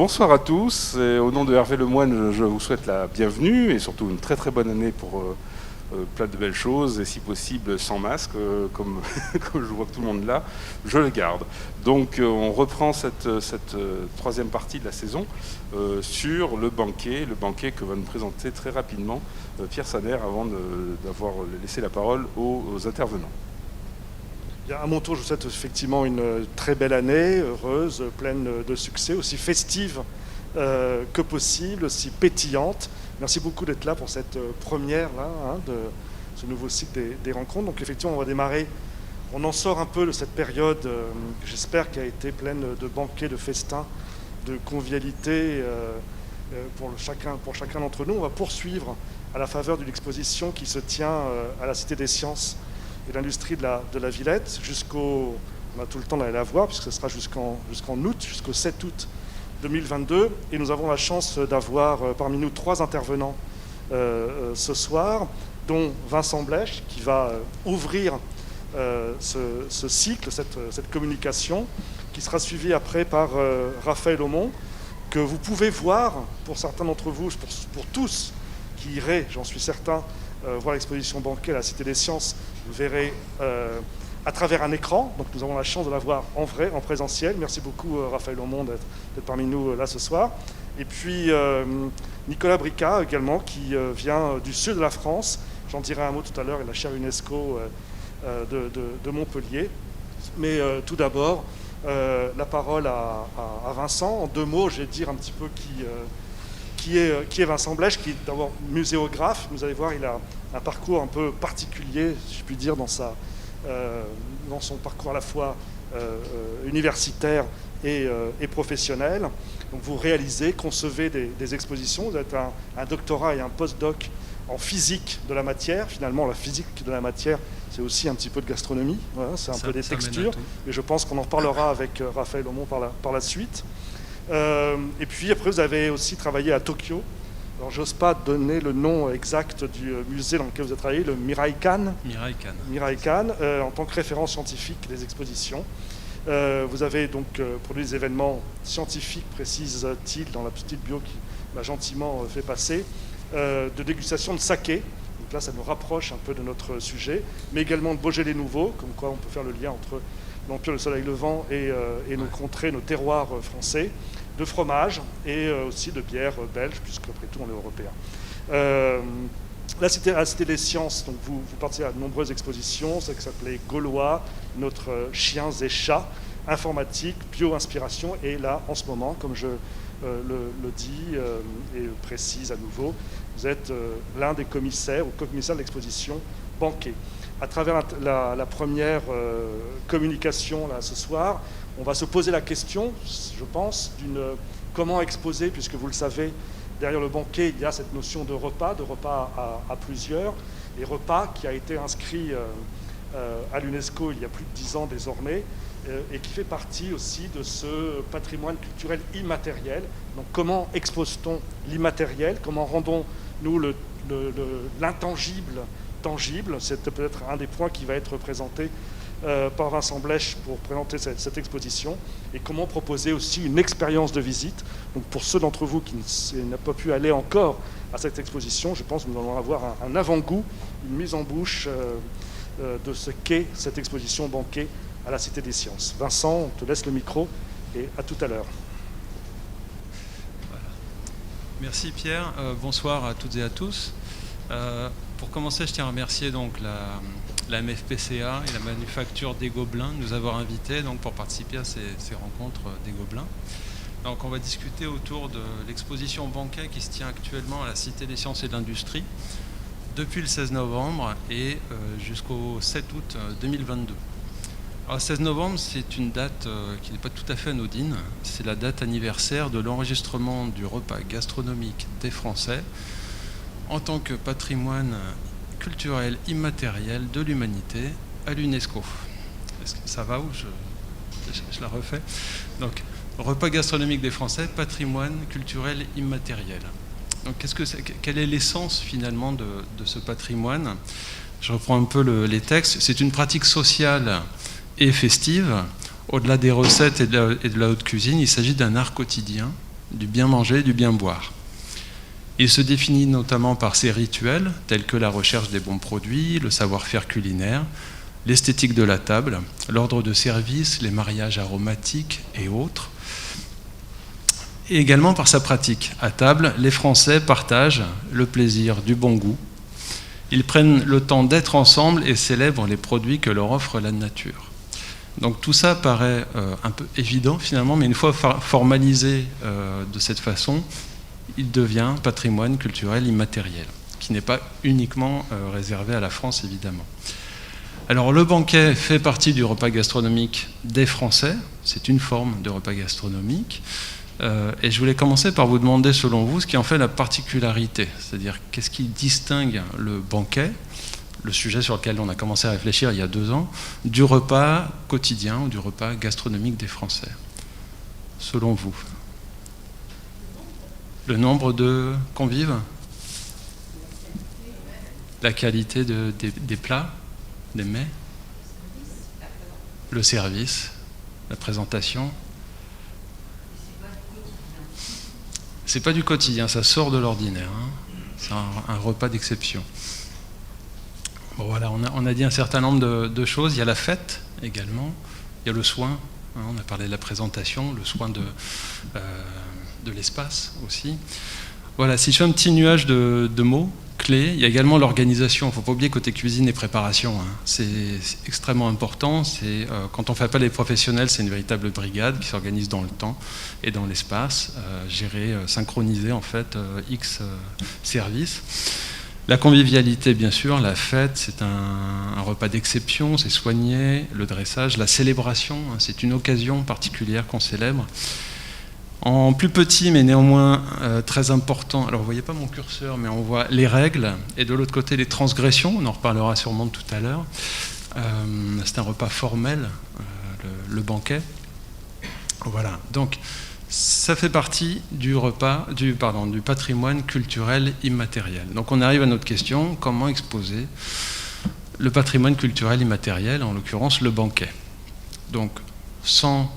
Bonsoir à tous. Et au nom de Hervé Lemoine, je vous souhaite la bienvenue et surtout une très très bonne année pour plein de belles choses et si possible sans masque, comme, comme je vois que tout le monde là, je le garde. Donc on reprend cette troisième partie de la saison sur le banquet que va nous présenter très rapidement Pierre Saner avant d'avoir laissé la parole aux intervenants. À mon tour, je vous souhaite effectivement une très belle année, heureuse, pleine de succès, aussi festive que possible, aussi pétillante. Merci beaucoup d'être là pour cette première de ce nouveau cycle des rencontres. Donc effectivement, on va démarrer, on en sort un peu de cette période, j'espère, qui a été pleine de banquets, de festins, de convivialité pour chacun d'entre nous. On va poursuivre à la faveur d'une exposition qui se tient à la Cité des Sciences et l'industrie de la Villette on a tout le temps d'aller la voir puisque ce sera jusqu'en août, jusqu'au 7 août 2022, et nous avons la chance d'avoir parmi nous 3 intervenants ce soir, dont Vincent Blèche qui va ouvrir ce cycle, cette communication, qui sera suivi après par Raphaël Aumont, que vous pouvez voir pour certains d'entre vous, pour tous qui iraient, j'en suis certain, voir l'exposition banquet à la Cité des Sciences. Vous verrez à travers un écran, donc nous avons la chance de la voir en vrai, en présentiel. Merci beaucoup Raphaël Aumont d'être parmi nous là ce soir. Et puis Nicolas Bricat également, qui vient du sud de la France. J'en dirai un mot tout à l'heure, et la chaire UNESCO de Montpellier. Mais tout d'abord, la parole à Vincent. En 2 mots, je vais dire un petit peu qui est Vincent Blèche, qui est d'abord muséographe. Vous allez voir, il a un parcours un peu particulier, si je puis dire, dans son parcours à la fois universitaire et professionnel. Donc vous concevez des expositions. Vous êtes un doctorat et un post-doc en physique de la matière. Finalement, la physique de la matière, c'est aussi un petit peu de gastronomie. Voilà, c'est un peu des textures. Et je pense qu'on en reparlera avec Raphaël Aumont par la suite. Et puis après, vous avez aussi travaillé à Tokyo. Alors, j'ose pas donner le nom exact du musée dans lequel vous avez travaillé, le Miraikan, en tant que référent scientifique des expositions. Vous avez donc produit des événements scientifiques, précise-t-il, dans la petite bio qui m'a gentiment fait passer, de dégustation de saké. Donc là, ça nous rapproche un peu de notre sujet, mais également de Beaujolais nouveau, comme quoi on peut faire le lien entre l'Empire du Soleil Levant et nos contrées, nos terroirs français, de fromage et aussi de bière belge, puisqu'après tout, on est européen. La Cité des Sciences, donc vous participez à de nombreuses expositions, ça qui s'appelait Gaulois, notre chiens et chats, informatique, bio-inspiration, et là, en ce moment, comme je le dis et précise à nouveau, vous êtes l'un des commissaires ou co-commissaire de l'exposition Banquet. À travers la première communication là, ce soir, on va se poser la question, je pense, comment exposer, puisque vous le savez, derrière le banquet, il y a cette notion de repas à plusieurs, et repas qui a été inscrit à l'UNESCO il y a plus de 10 ans désormais, et qui fait partie aussi de ce patrimoine culturel immatériel. Donc comment expose-t-on l'immatériel? Comment rendons-nous l'intangible tangible? C'est peut-être un des points qui va être présenté par Vincent Blèche pour présenter cette exposition, et comment proposer aussi une expérience de visite. Donc pour ceux d'entre vous qui n'ont pas pu aller encore à cette exposition, je pense que nous allons avoir un avant-goût, une mise en bouche de ce qu'est cette exposition banquet à la Cité des Sciences. Vincent, on te laisse le micro et à tout à l'heure. Voilà. Merci Pierre, bonsoir à toutes et à tous. Pour commencer, je tiens à remercier donc la MFPCA et la Manufacture des Gobelins de nous avoir invités donc, pour participer à ces rencontres des Gobelins. Donc on va discuter autour de l'exposition Banquet qui se tient actuellement à la Cité des Sciences et de l'Industrie depuis le 16 novembre et jusqu'au 7 août 2022. Alors, le 16 novembre, c'est une date qui n'est pas tout à fait anodine. C'est la date anniversaire de l'enregistrement du repas gastronomique des Français en tant que patrimoine culturel immatériel de l'humanité à l'UNESCO. Est-ce que ça va ou je la refais? Donc, repas gastronomique des Français, patrimoine culturel immatériel. Donc, quelle est l'essence finalement de ce patrimoine? Je reprends un peu les textes. C'est une pratique sociale et festive. Au-delà des recettes et de la haute cuisine, il s'agit d'un art quotidien du bien manger, du bien boire. Il se définit notamment par ses rituels, tels que la recherche des bons produits, le savoir-faire culinaire, l'esthétique de la table, l'ordre de service, les mariages aromatiques et autres. Et également par sa pratique. À table, les Français partagent le plaisir du bon goût. Ils prennent le temps d'être ensemble et célèbrent les produits que leur offre la nature. Donc tout ça paraît un peu évident finalement, mais une fois formalisé de cette façon, il devient patrimoine culturel immatériel, qui n'est pas uniquement réservé à la France évidemment. Alors le banquet fait partie du repas gastronomique des Français, c'est une forme de repas gastronomique, et je voulais commencer par vous demander selon vous ce qui en fait la particularité, c'est-à-dire qu'est-ce qui distingue le banquet, le sujet sur lequel on a commencé à réfléchir il y a 2 ans, du repas quotidien ou du repas gastronomique des Français, selon vous. Le nombre de convives, la qualité des plats, des mets, le service, la présentation. C'est pas du quotidien, ça sort de l'ordinaire, hein. C'est un repas d'exception. Bon, voilà, on a dit un certain nombre de choses. Il y a la fête également, il y a le soin, hein, on a parlé de la présentation, le soin de l'espace aussi. Voilà, si je fais un petit nuage de mots clés, il y a également l'organisation. Il ne faut pas oublier côté cuisine et préparation, hein. C'est extrêmement important. Quand on ne fait appel à des professionnels, c'est une véritable brigade qui s'organise dans le temps et dans l'espace, gérer, synchroniser en fait X services. La convivialité, bien sûr, la fête, c'est un repas d'exception, c'est soigné, le dressage, la célébration, hein, c'est une occasion particulière qu'on célèbre. En plus petit, mais néanmoins très important, alors vous ne voyez pas mon curseur, mais on voit les règles, et de l'autre côté les transgressions, on en reparlera sûrement tout à l'heure. C'est un repas formel, le banquet. Voilà, donc ça fait partie du patrimoine culturel immatériel. Donc on arrive à notre question, comment exposer le patrimoine culturel immatériel, en l'occurrence le banquet. Donc sans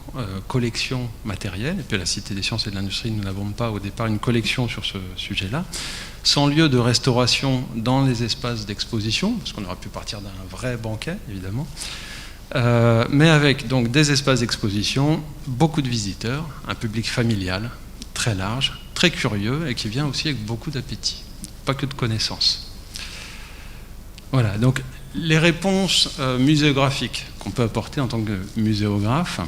collection matérielle, et puis à la Cité des Sciences et de l'Industrie, nous n'avons pas au départ une collection sur ce sujet-là, sans lieu de restauration dans les espaces d'exposition, parce qu'on aurait pu partir d'un vrai banquet, évidemment, mais avec donc des espaces d'exposition, beaucoup de visiteurs, un public familial, très large, très curieux, et qui vient aussi avec beaucoup d'appétit, pas que de connaissances. Voilà, donc les réponses muséographiques qu'on peut apporter en tant que muséographe,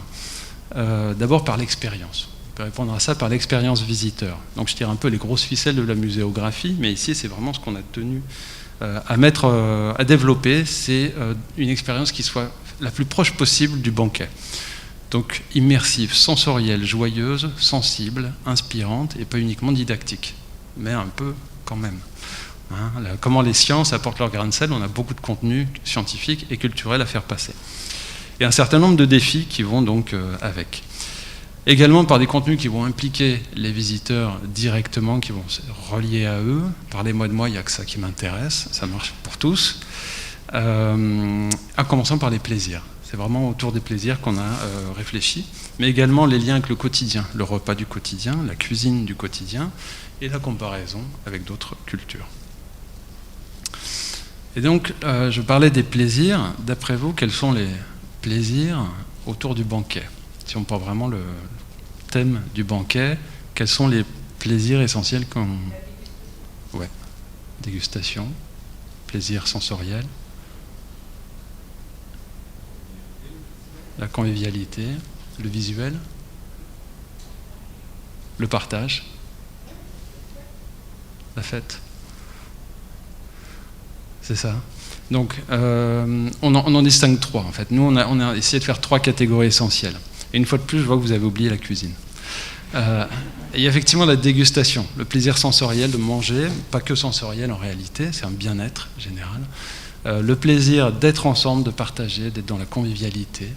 d'abord par l'expérience. On peut répondre à ça par l'expérience visiteur. Donc je tire un peu les grosses ficelles de la muséographie, mais ici c'est vraiment ce qu'on a tenu à développer, c'est une expérience qui soit la plus proche possible du banquet. Donc immersive, sensorielle, joyeuse, sensible, inspirante et pas uniquement didactique, mais un peu quand même. Hein, comment les sciences apportent leur grain de sel, on a beaucoup de contenu scientifique et culturel à faire passer. Et un certain nombre de défis qui vont donc avec. Également par des contenus qui vont impliquer les visiteurs directement, qui vont se relier à eux. Parlez-moi de moi, il n'y a que ça qui m'intéresse, ça marche pour tous. En commençant par les plaisirs. C'est vraiment autour des plaisirs qu'on a réfléchi, mais également les liens avec le quotidien, le repas du quotidien, la cuisine du quotidien et la comparaison avec d'autres cultures. Et donc, je parlais des plaisirs. D'après vous, quels sont les plaisirs autour du banquet? Si on prend vraiment le thème du banquet, quels sont les plaisirs essentiels comme... Ouais, dégustation, plaisir sensoriel, la convivialité, le visuel, le partage, la fête. C'est ça. Donc, on en distingue 3 en fait. Nous, on a essayé de faire 3 catégories essentielles. Et une fois de plus, je vois que vous avez oublié la cuisine. Il y a effectivement la dégustation, le plaisir sensoriel de manger, pas que sensoriel en réalité, c'est un bien-être général. Le plaisir d'être ensemble, de partager, d'être dans la convivialité,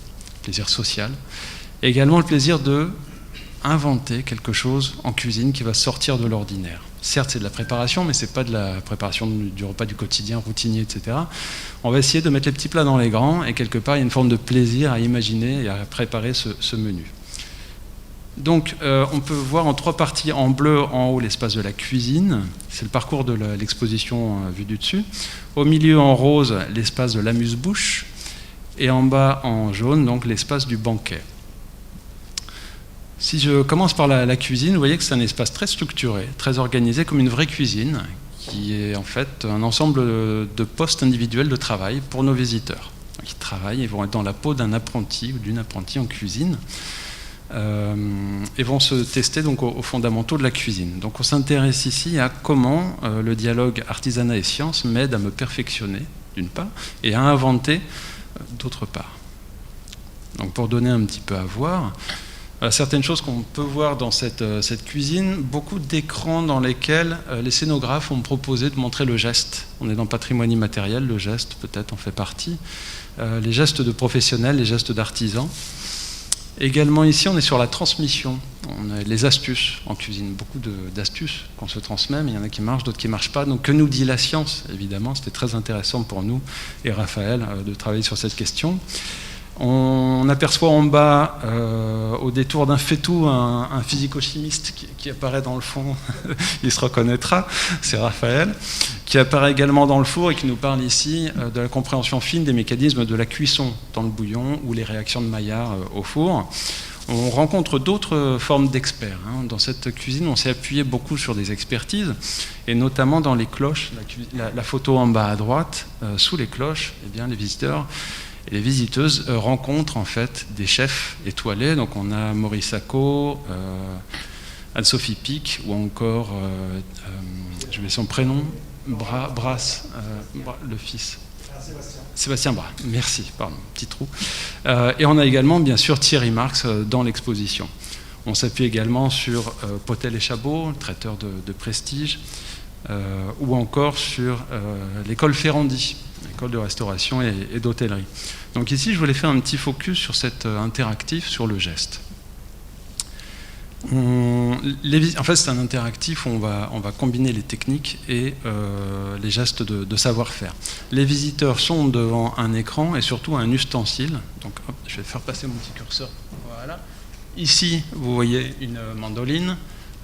plaisir social. Et également le plaisir de inventer quelque chose en cuisine qui va sortir de l'ordinaire. Certes, c'est de la préparation, mais ce n'est pas de la préparation du repas du quotidien, routinier, etc. On va essayer de mettre les petits plats dans les grands, et quelque part, il y a une forme de plaisir à imaginer et à préparer ce menu. Donc, on peut voir en 3 parties, en bleu, en haut, l'espace de la cuisine. C'est le parcours de l'exposition vu du dessus. Au milieu, en rose, l'espace de l'amuse-bouche. Et en bas, en jaune, donc l'espace du banquet. Si je commence par la cuisine, vous voyez que c'est un espace très structuré, très organisé, comme une vraie cuisine, qui est en fait un ensemble de postes individuels de travail pour nos visiteurs. Ils travaillent, ils vont être dans la peau d'un apprenti ou d'une apprentie en cuisine. Et vont se tester donc aux fondamentaux de la cuisine. Donc on s'intéresse ici à comment le dialogue artisanat et science m'aide à me perfectionner, d'une part, et à inventer, d'autre part. Donc pour donner un petit peu à voir, certaines choses qu'on peut voir dans cette cuisine, beaucoup d'écrans dans lesquels les scénographes ont proposé de montrer le geste. On est dans patrimoine immatériel, le geste peut-être en fait partie. Les gestes de professionnels, les gestes d'artisans. Également ici, on est sur la transmission, on a les astuces en cuisine, beaucoup d'astuces qu'on se transmet, mais il y en a qui marchent, d'autres qui ne marchent pas. Donc que nous dit la science, évidemment, c'était très intéressant pour nous et Raphaël de travailler sur cette question. On aperçoit en bas, au détour d'un faitout, un physico-chimiste qui apparaît dans le fond, il se reconnaîtra, c'est Raphaël, qui apparaît également dans le four et qui nous parle ici de la compréhension fine des mécanismes de la cuisson dans le bouillon ou les réactions de Maillard au four. On rencontre d'autres formes d'experts. Dans cette cuisine, on s'est appuyé beaucoup sur des expertises, et notamment dans les cloches, la photo en bas à droite, sous les cloches, eh bien, les visiteurs et les visiteuses rencontrent en fait des chefs étoilés. Donc on a Maurice Sacco, Anne-Sophie Pic, ou encore, je mets son prénom, Brass, le fils. Sébastien Bras, merci, pardon, petit trou. Et on a également bien sûr Thierry Marx dans l'exposition. On s'appuie également sur Potel et Chabot, traiteur de prestige, ou encore sur l'école Ferrandi, l'école de restauration et d'hôtellerie. Donc ici, je voulais faire un petit focus sur cet interactif, sur le geste. En fait, c'est un interactif où on va combiner les techniques et les gestes de savoir-faire. Les visiteurs sont devant un écran et surtout un ustensile. Donc, hop, je vais faire passer mon petit curseur. Voilà. Ici, vous voyez une mandoline.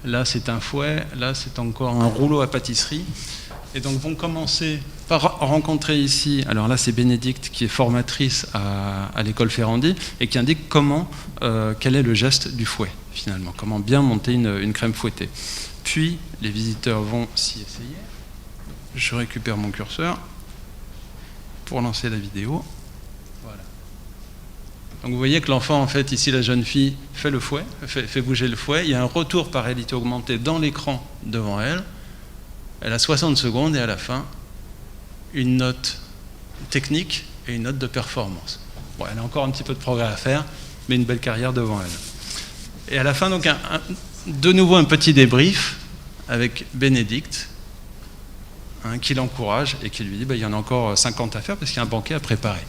Là, c'est un fouet. Là, c'est encore un rouleau à pâtisserie. Et donc, vont commencer par rencontrer ici, alors là c'est Bénédicte qui est formatrice à l'école Ferrandi et qui indique quel est le geste du fouet finalement, comment bien monter une crème fouettée. Puis les visiteurs vont s'y essayer. Je récupère mon curseur pour lancer la vidéo. Voilà. Donc vous voyez que l'enfant, en fait, ici la jeune fille fait le fouet, fait bouger le fouet. Il y a un retour par réalité augmentée dans l'écran devant elle. Elle a 60 secondes et à la fin, une note technique et une note de performance. Bon, elle a encore un petit peu de progrès à faire, mais une belle carrière devant elle. Et à la fin, donc, de nouveau un petit débrief avec Bénédicte, qui l'encourage et qui lui dit il y en a encore 50 à faire parce qu'il y a un banquet à préparer.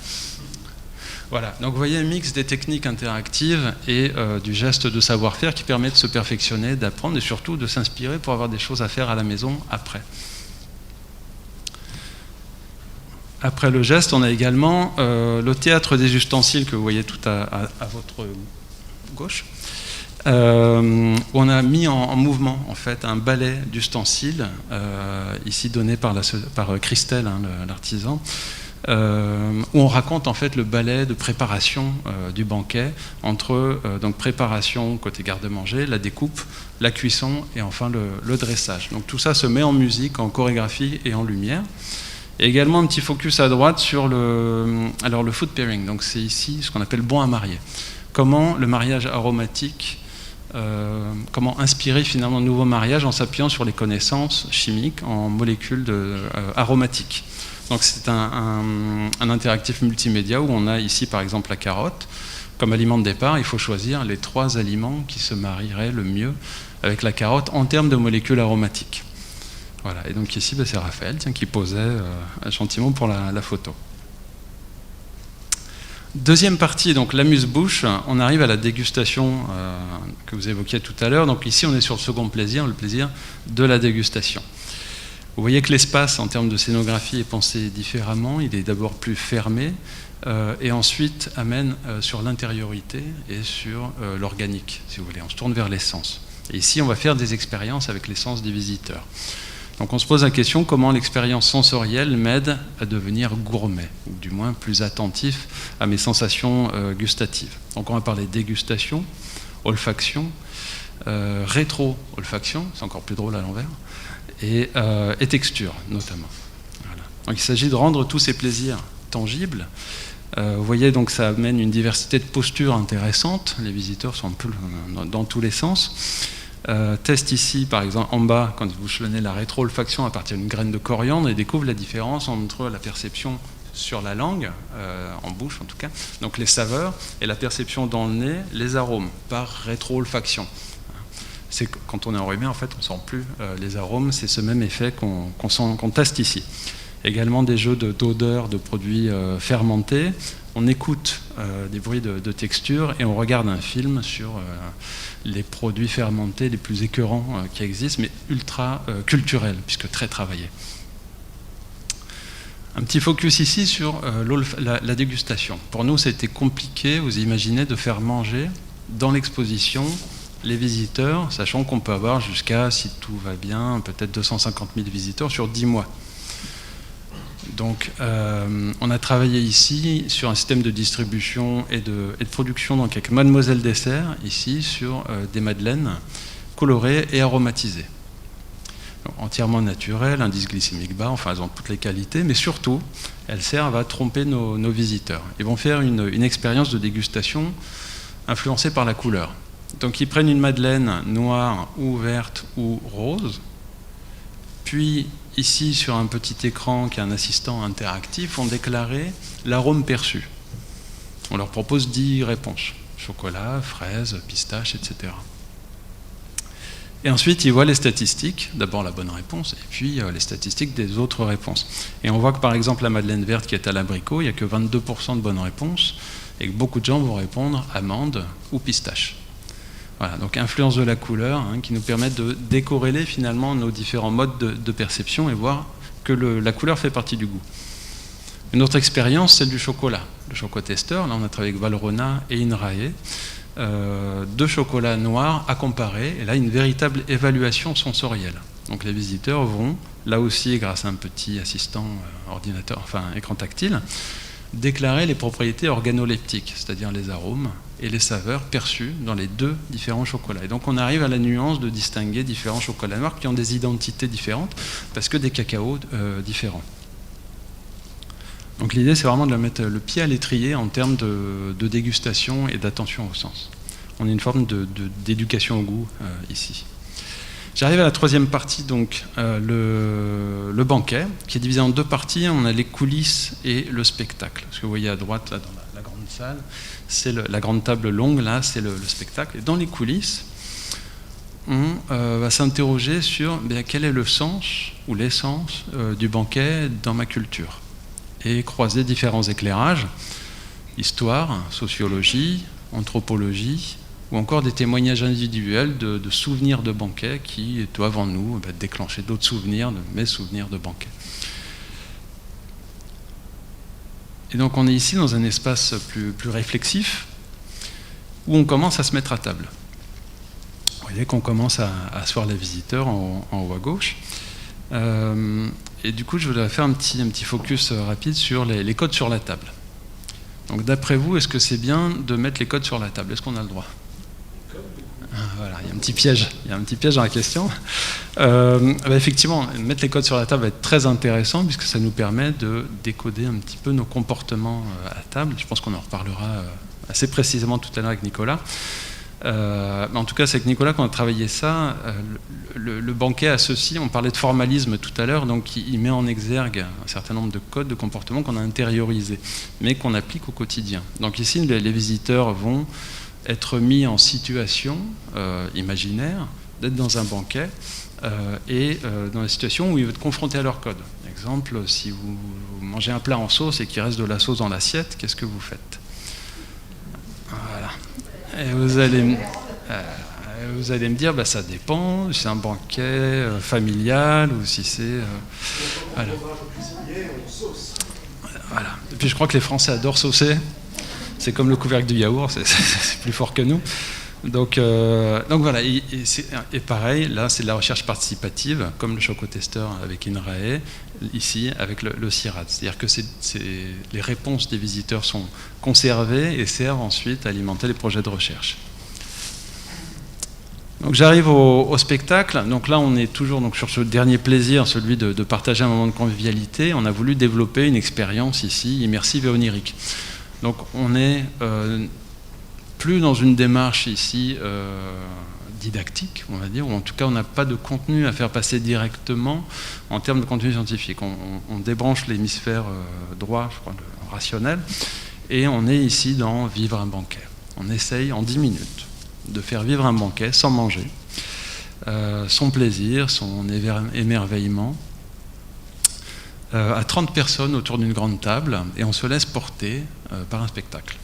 Voilà, donc vous voyez un mix des techniques interactives et du geste de savoir-faire qui permet de se perfectionner, d'apprendre et surtout de s'inspirer pour avoir des choses à faire à la maison après. Après le geste, on a également le théâtre des ustensiles que vous voyez tout à votre gauche, où on a mis en mouvement en fait un ballet d'ustensiles, ici donné par Christelle, l'artisan, où on raconte en fait le ballet de préparation du banquet entre donc préparation côté garde-manger, la découpe, la cuisson et enfin le dressage. Donc tout ça se met en musique, en chorégraphie et en lumière. Et également un petit focus à droite sur le food pairing. Donc c'est ici ce qu'on appelle bon à marier. Comment le mariage aromatique, comment inspirer finalement un nouveau mariage en s'appuyant sur les connaissances chimiques en molécules aromatiques. Donc c'est un interactif multimédia où on a ici par exemple la carotte. Comme aliment de départ, il faut choisir les 3 aliments qui se marieraient le mieux avec la carotte en termes de molécules aromatiques. Voilà, et donc ici c'est Raphaël qui posait gentiment pour la photo. Deuxième partie, donc l'amuse-bouche, on arrive à la dégustation que vous évoquiez tout à l'heure. Donc ici on est sur le second plaisir, le plaisir de la dégustation. Vous voyez que l'espace, en termes de scénographie, est pensé différemment. Il est d'abord plus fermé, et ensuite amène sur l'intériorité et sur l'organique, si vous voulez. On se tourne vers l'essence. Et ici, on va faire des expériences avec l'essence des visiteurs. Donc on se pose la question comment l'expérience sensorielle m'aide à devenir gourmet, ou du moins plus attentif à mes sensations gustatives. Donc on va parler dégustation, olfaction, rétro-olfaction, c'est encore plus drôle à l'envers, et texture notamment. Voilà. Donc il s'agit de rendre tous ces plaisirs tangibles. Vous voyez, donc ça amène une diversité de postures intéressantes. Les visiteurs sont un peu dans tous les sens. Test ici, par exemple, en bas, quand vous chelonnez la rétro-olfaction à partir d'une graine de coriandre, et découvre la différence entre la perception sur la langue, en bouche en tout cas, donc les saveurs, et la perception dans le nez, les arômes, par rétro-olfaction. C'est quand on est enrhumé, en fait, on ne sent plus les arômes, c'est ce même effet qu'on teste ici. Également des jeux d'odeurs de produits fermentés. On écoute des bruits de texture et on regarde un film sur les produits fermentés les plus écœurants qui existent, mais ultra culturels, puisque très travaillés. Un petit focus ici sur la dégustation. Pour nous, c'était compliqué, vous imaginez, de faire manger dans l'exposition les visiteurs, sachant qu'on peut avoir jusqu'à, si tout va bien, peut-être 250 000 visiteurs sur 10 mois. Donc, on a travaillé ici sur un système de distribution et de production, donc avec Mademoiselle Dessert, ici, sur des madeleines colorées et aromatisées. Donc, entièrement naturelles, indice glycémique bas, enfin, elles ont toutes les qualités, mais surtout, elles servent à tromper nos visiteurs. Ils vont faire une expérience de dégustation influencée par la couleur. Donc, ils prennent une madeleine noire ou verte ou rose, puis ici, sur un petit écran qui est un assistant interactif, on déclarait l'arôme perçu. On leur propose 10 réponses. Chocolat, fraise, pistache, etc. Et ensuite, ils voient les statistiques, d'abord la bonne réponse, et puis les statistiques des autres réponses. Et on voit que par exemple, la madeleine verte qui est à l'abricot, il n'y a que 22% de bonnes réponses, et que beaucoup de gens vont répondre amande ou pistache. Voilà, donc influence de la couleur qui nous permet de décorréler finalement nos différents modes de perception et voir que la couleur fait partie du goût. Une autre expérience, celle du chocolat. Le chocotesteur, là on a travaillé avec Valrhona et Inrae, 2 chocolats noirs à comparer, et là une véritable évaluation sensorielle. Donc les visiteurs vont, là aussi grâce à un petit assistant ordinateur, enfin écran tactile, déclarer les propriétés organoleptiques, c'est-à-dire les arômes et les saveurs perçues dans les 2 différents chocolats. Et donc on arrive à la nuance de distinguer différents chocolats noirs qui ont des identités différentes parce que des cacaos différents. Donc l'idée c'est vraiment de mettre le pied à l'étrier en termes de dégustation et d'attention au sens. On a une forme d'éducation au goût ici. J'arrive à la 3e partie, donc le banquet, qui est divisé en 2 parties. On a les coulisses et le spectacle. Ce que vous voyez à droite, là, dans la grande salle, c'est la grande table longue, là, c'est le spectacle. Et dans les coulisses, on va s'interroger sur quel est le sens ou l'essence du banquet dans ma culture. Et croiser différents éclairages, histoire, sociologie, anthropologie, ou encore des témoignages individuels de souvenirs de banquets qui doivent en nous déclencher d'autres souvenirs, de mes souvenirs de banquets. Et donc on est ici dans un espace plus réflexif, où on commence à se mettre à table. Vous voyez qu'on commence à asseoir les visiteurs en haut à gauche. Et du coup, je voudrais faire un petit focus rapide sur les codes sur la table. Donc d'après vous, est-ce que c'est bien de mettre les codes sur la table? Est-ce qu'on a le droit? Voilà, il y a un petit piège dans la question. Effectivement, mettre les codes sur la table va être très intéressant puisque ça nous permet de décoder un petit peu nos comportements à table. Je pense qu'on en reparlera assez précisément tout à l'heure avec Nicolas. Mais en tout cas, c'est avec Nicolas qu'on a travaillé ça. Le banquet a ceci, on parlait de formalisme tout à l'heure, donc il met en exergue un certain nombre de codes de comportement qu'on a intériorisés, mais qu'on applique au quotidien. Donc ici, les visiteurs vont être mis en situation imaginaire d'être dans un banquet et dans la situation où ils vont être confrontés à leur code. Par exemple, si vous mangez un plat en sauce et qu'il reste de la sauce dans l'assiette, qu'est-ce que vous faites? Voilà. Et vous allez... Vous allez me dire, ça dépend, si c'est un banquet familial ou si c'est... voilà. Voilà. Et puis je crois que les Français adorent saucer. C'est comme le couvercle du yaourt, c'est plus fort que nous. Donc voilà, et pareil, là c'est de la recherche participative, comme le Choco-Testeur avec INRAE, ici avec le CIRAD. C'est-à-dire que les réponses des visiteurs sont conservées et servent ensuite à alimenter les projets de recherche. Donc j'arrive au spectacle. Donc là on est toujours sur ce dernier plaisir, celui de partager un moment de convivialité. On a voulu développer une expérience ici immersive et onirique. Donc on est plus dans une démarche ici didactique, on va dire, ou en tout cas on n'a pas de contenu à faire passer directement en termes de contenu scientifique. On débranche l'hémisphère droit, je crois, le rationnel, et on est ici dans vivre un banquet. On essaye en 10 minutes de faire vivre un banquet sans manger, son plaisir, son émerveillement, à 30 personnes autour d'une grande table, et on se laisse porter par un spectacle.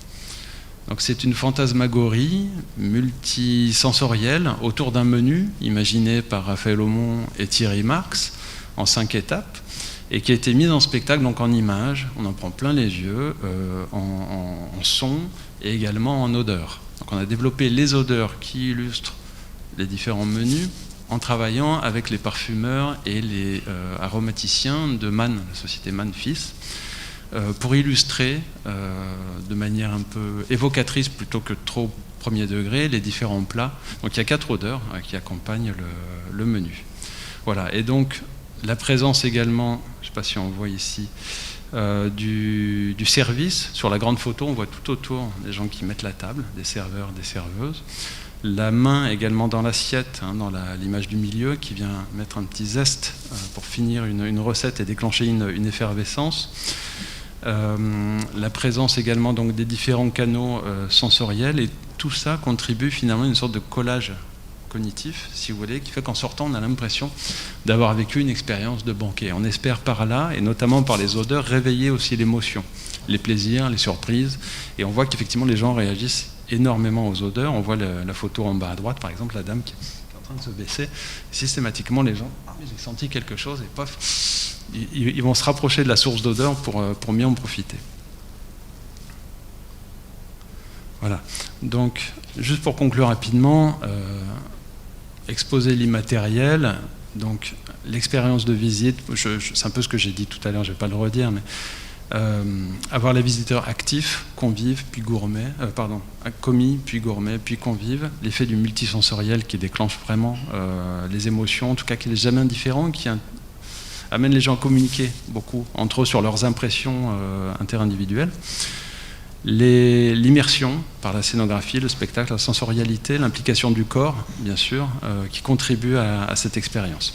Donc c'est une fantasmagorie multisensorielle autour d'un menu imaginé par Raphaël Aumont et Thierry Marx en 5 étapes et qui a été mise en spectacle, donc en images. On en prend plein les yeux, en son et également en odeur. Donc on a développé les odeurs qui illustrent les différents menus en travaillant avec les parfumeurs et les aromaticiens de Mann, la société Mann Fils, pour illustrer de manière un peu évocatrice plutôt que trop premier degré les différents plats. Donc il y a 4 odeurs qui accompagnent le menu. Voilà, et donc la présence également, je ne sais pas si on voit ici, du service. Sur la grande photo, on voit tout autour des gens qui mettent la table, des serveurs, des serveuses. La main également dans l'assiette, dans l'image du milieu, qui vient mettre un petit zeste pour finir une recette et déclencher une effervescence. La présence également donc des différents canaux sensoriels, et tout ça contribue finalement à une sorte de collage cognitif, si vous voulez, qui fait qu'en sortant on a l'impression d'avoir vécu une expérience de banquet. On espère par là, et notamment par les odeurs, réveiller aussi l'émotion, les plaisirs, les surprises, et on voit qu'effectivement les gens réagissent énormément aux odeurs. On voit la photo en bas à droite, par exemple, la dame qui est en train de se baisser. Systématiquement les gens, j'ai senti quelque chose, et pof, ils vont se rapprocher de la source d'odeur pour mieux en profiter. Voilà. Donc, juste pour conclure rapidement, exposer l'immatériel, donc l'expérience de visite, c'est un peu ce que j'ai dit tout à l'heure, je ne vais pas le redire, mais avoir les visiteurs actifs, convives, puis gourmets, commis, puis gourmets, puis convives, l'effet du multisensoriel qui déclenche vraiment les émotions, en tout cas qui n'est jamais indifférent, qui amène les gens à communiquer beaucoup entre eux sur leurs impressions interindividuelles. L'immersion par la scénographie, le spectacle, la sensorialité, l'implication du corps, bien sûr, qui contribuent à cette expérience.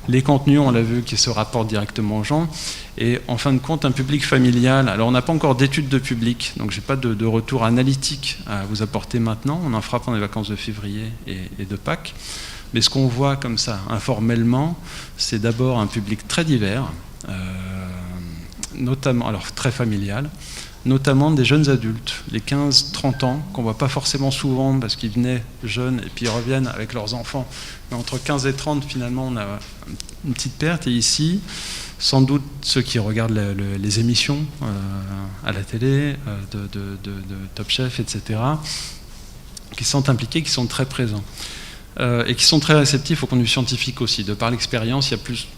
Les contenus, on l'a vu, qui se rapportent directement aux gens. Et en fin de compte, un public familial. Alors, on n'a pas encore d'études de public, donc je n'ai pas de retour analytique à vous apporter maintenant. On en fera pendant les vacances de février et de Pâques. Mais ce qu'on voit comme ça, informellement, c'est d'abord un public très divers, notamment, alors très familial, notamment des jeunes adultes, les 15-30 ans, qu'on ne voit pas forcément souvent parce qu'ils venaient jeunes et puis ils reviennent avec leurs enfants. Mais entre 15 et 30, finalement, on a une petite perte. Et ici, sans doute ceux qui regardent les émissions à la télé, de Top Chef, etc., qui sont impliqués, qui sont très présents. Et qui sont très réceptifs au contenu scientifique aussi. De par l'expérience, il y a plus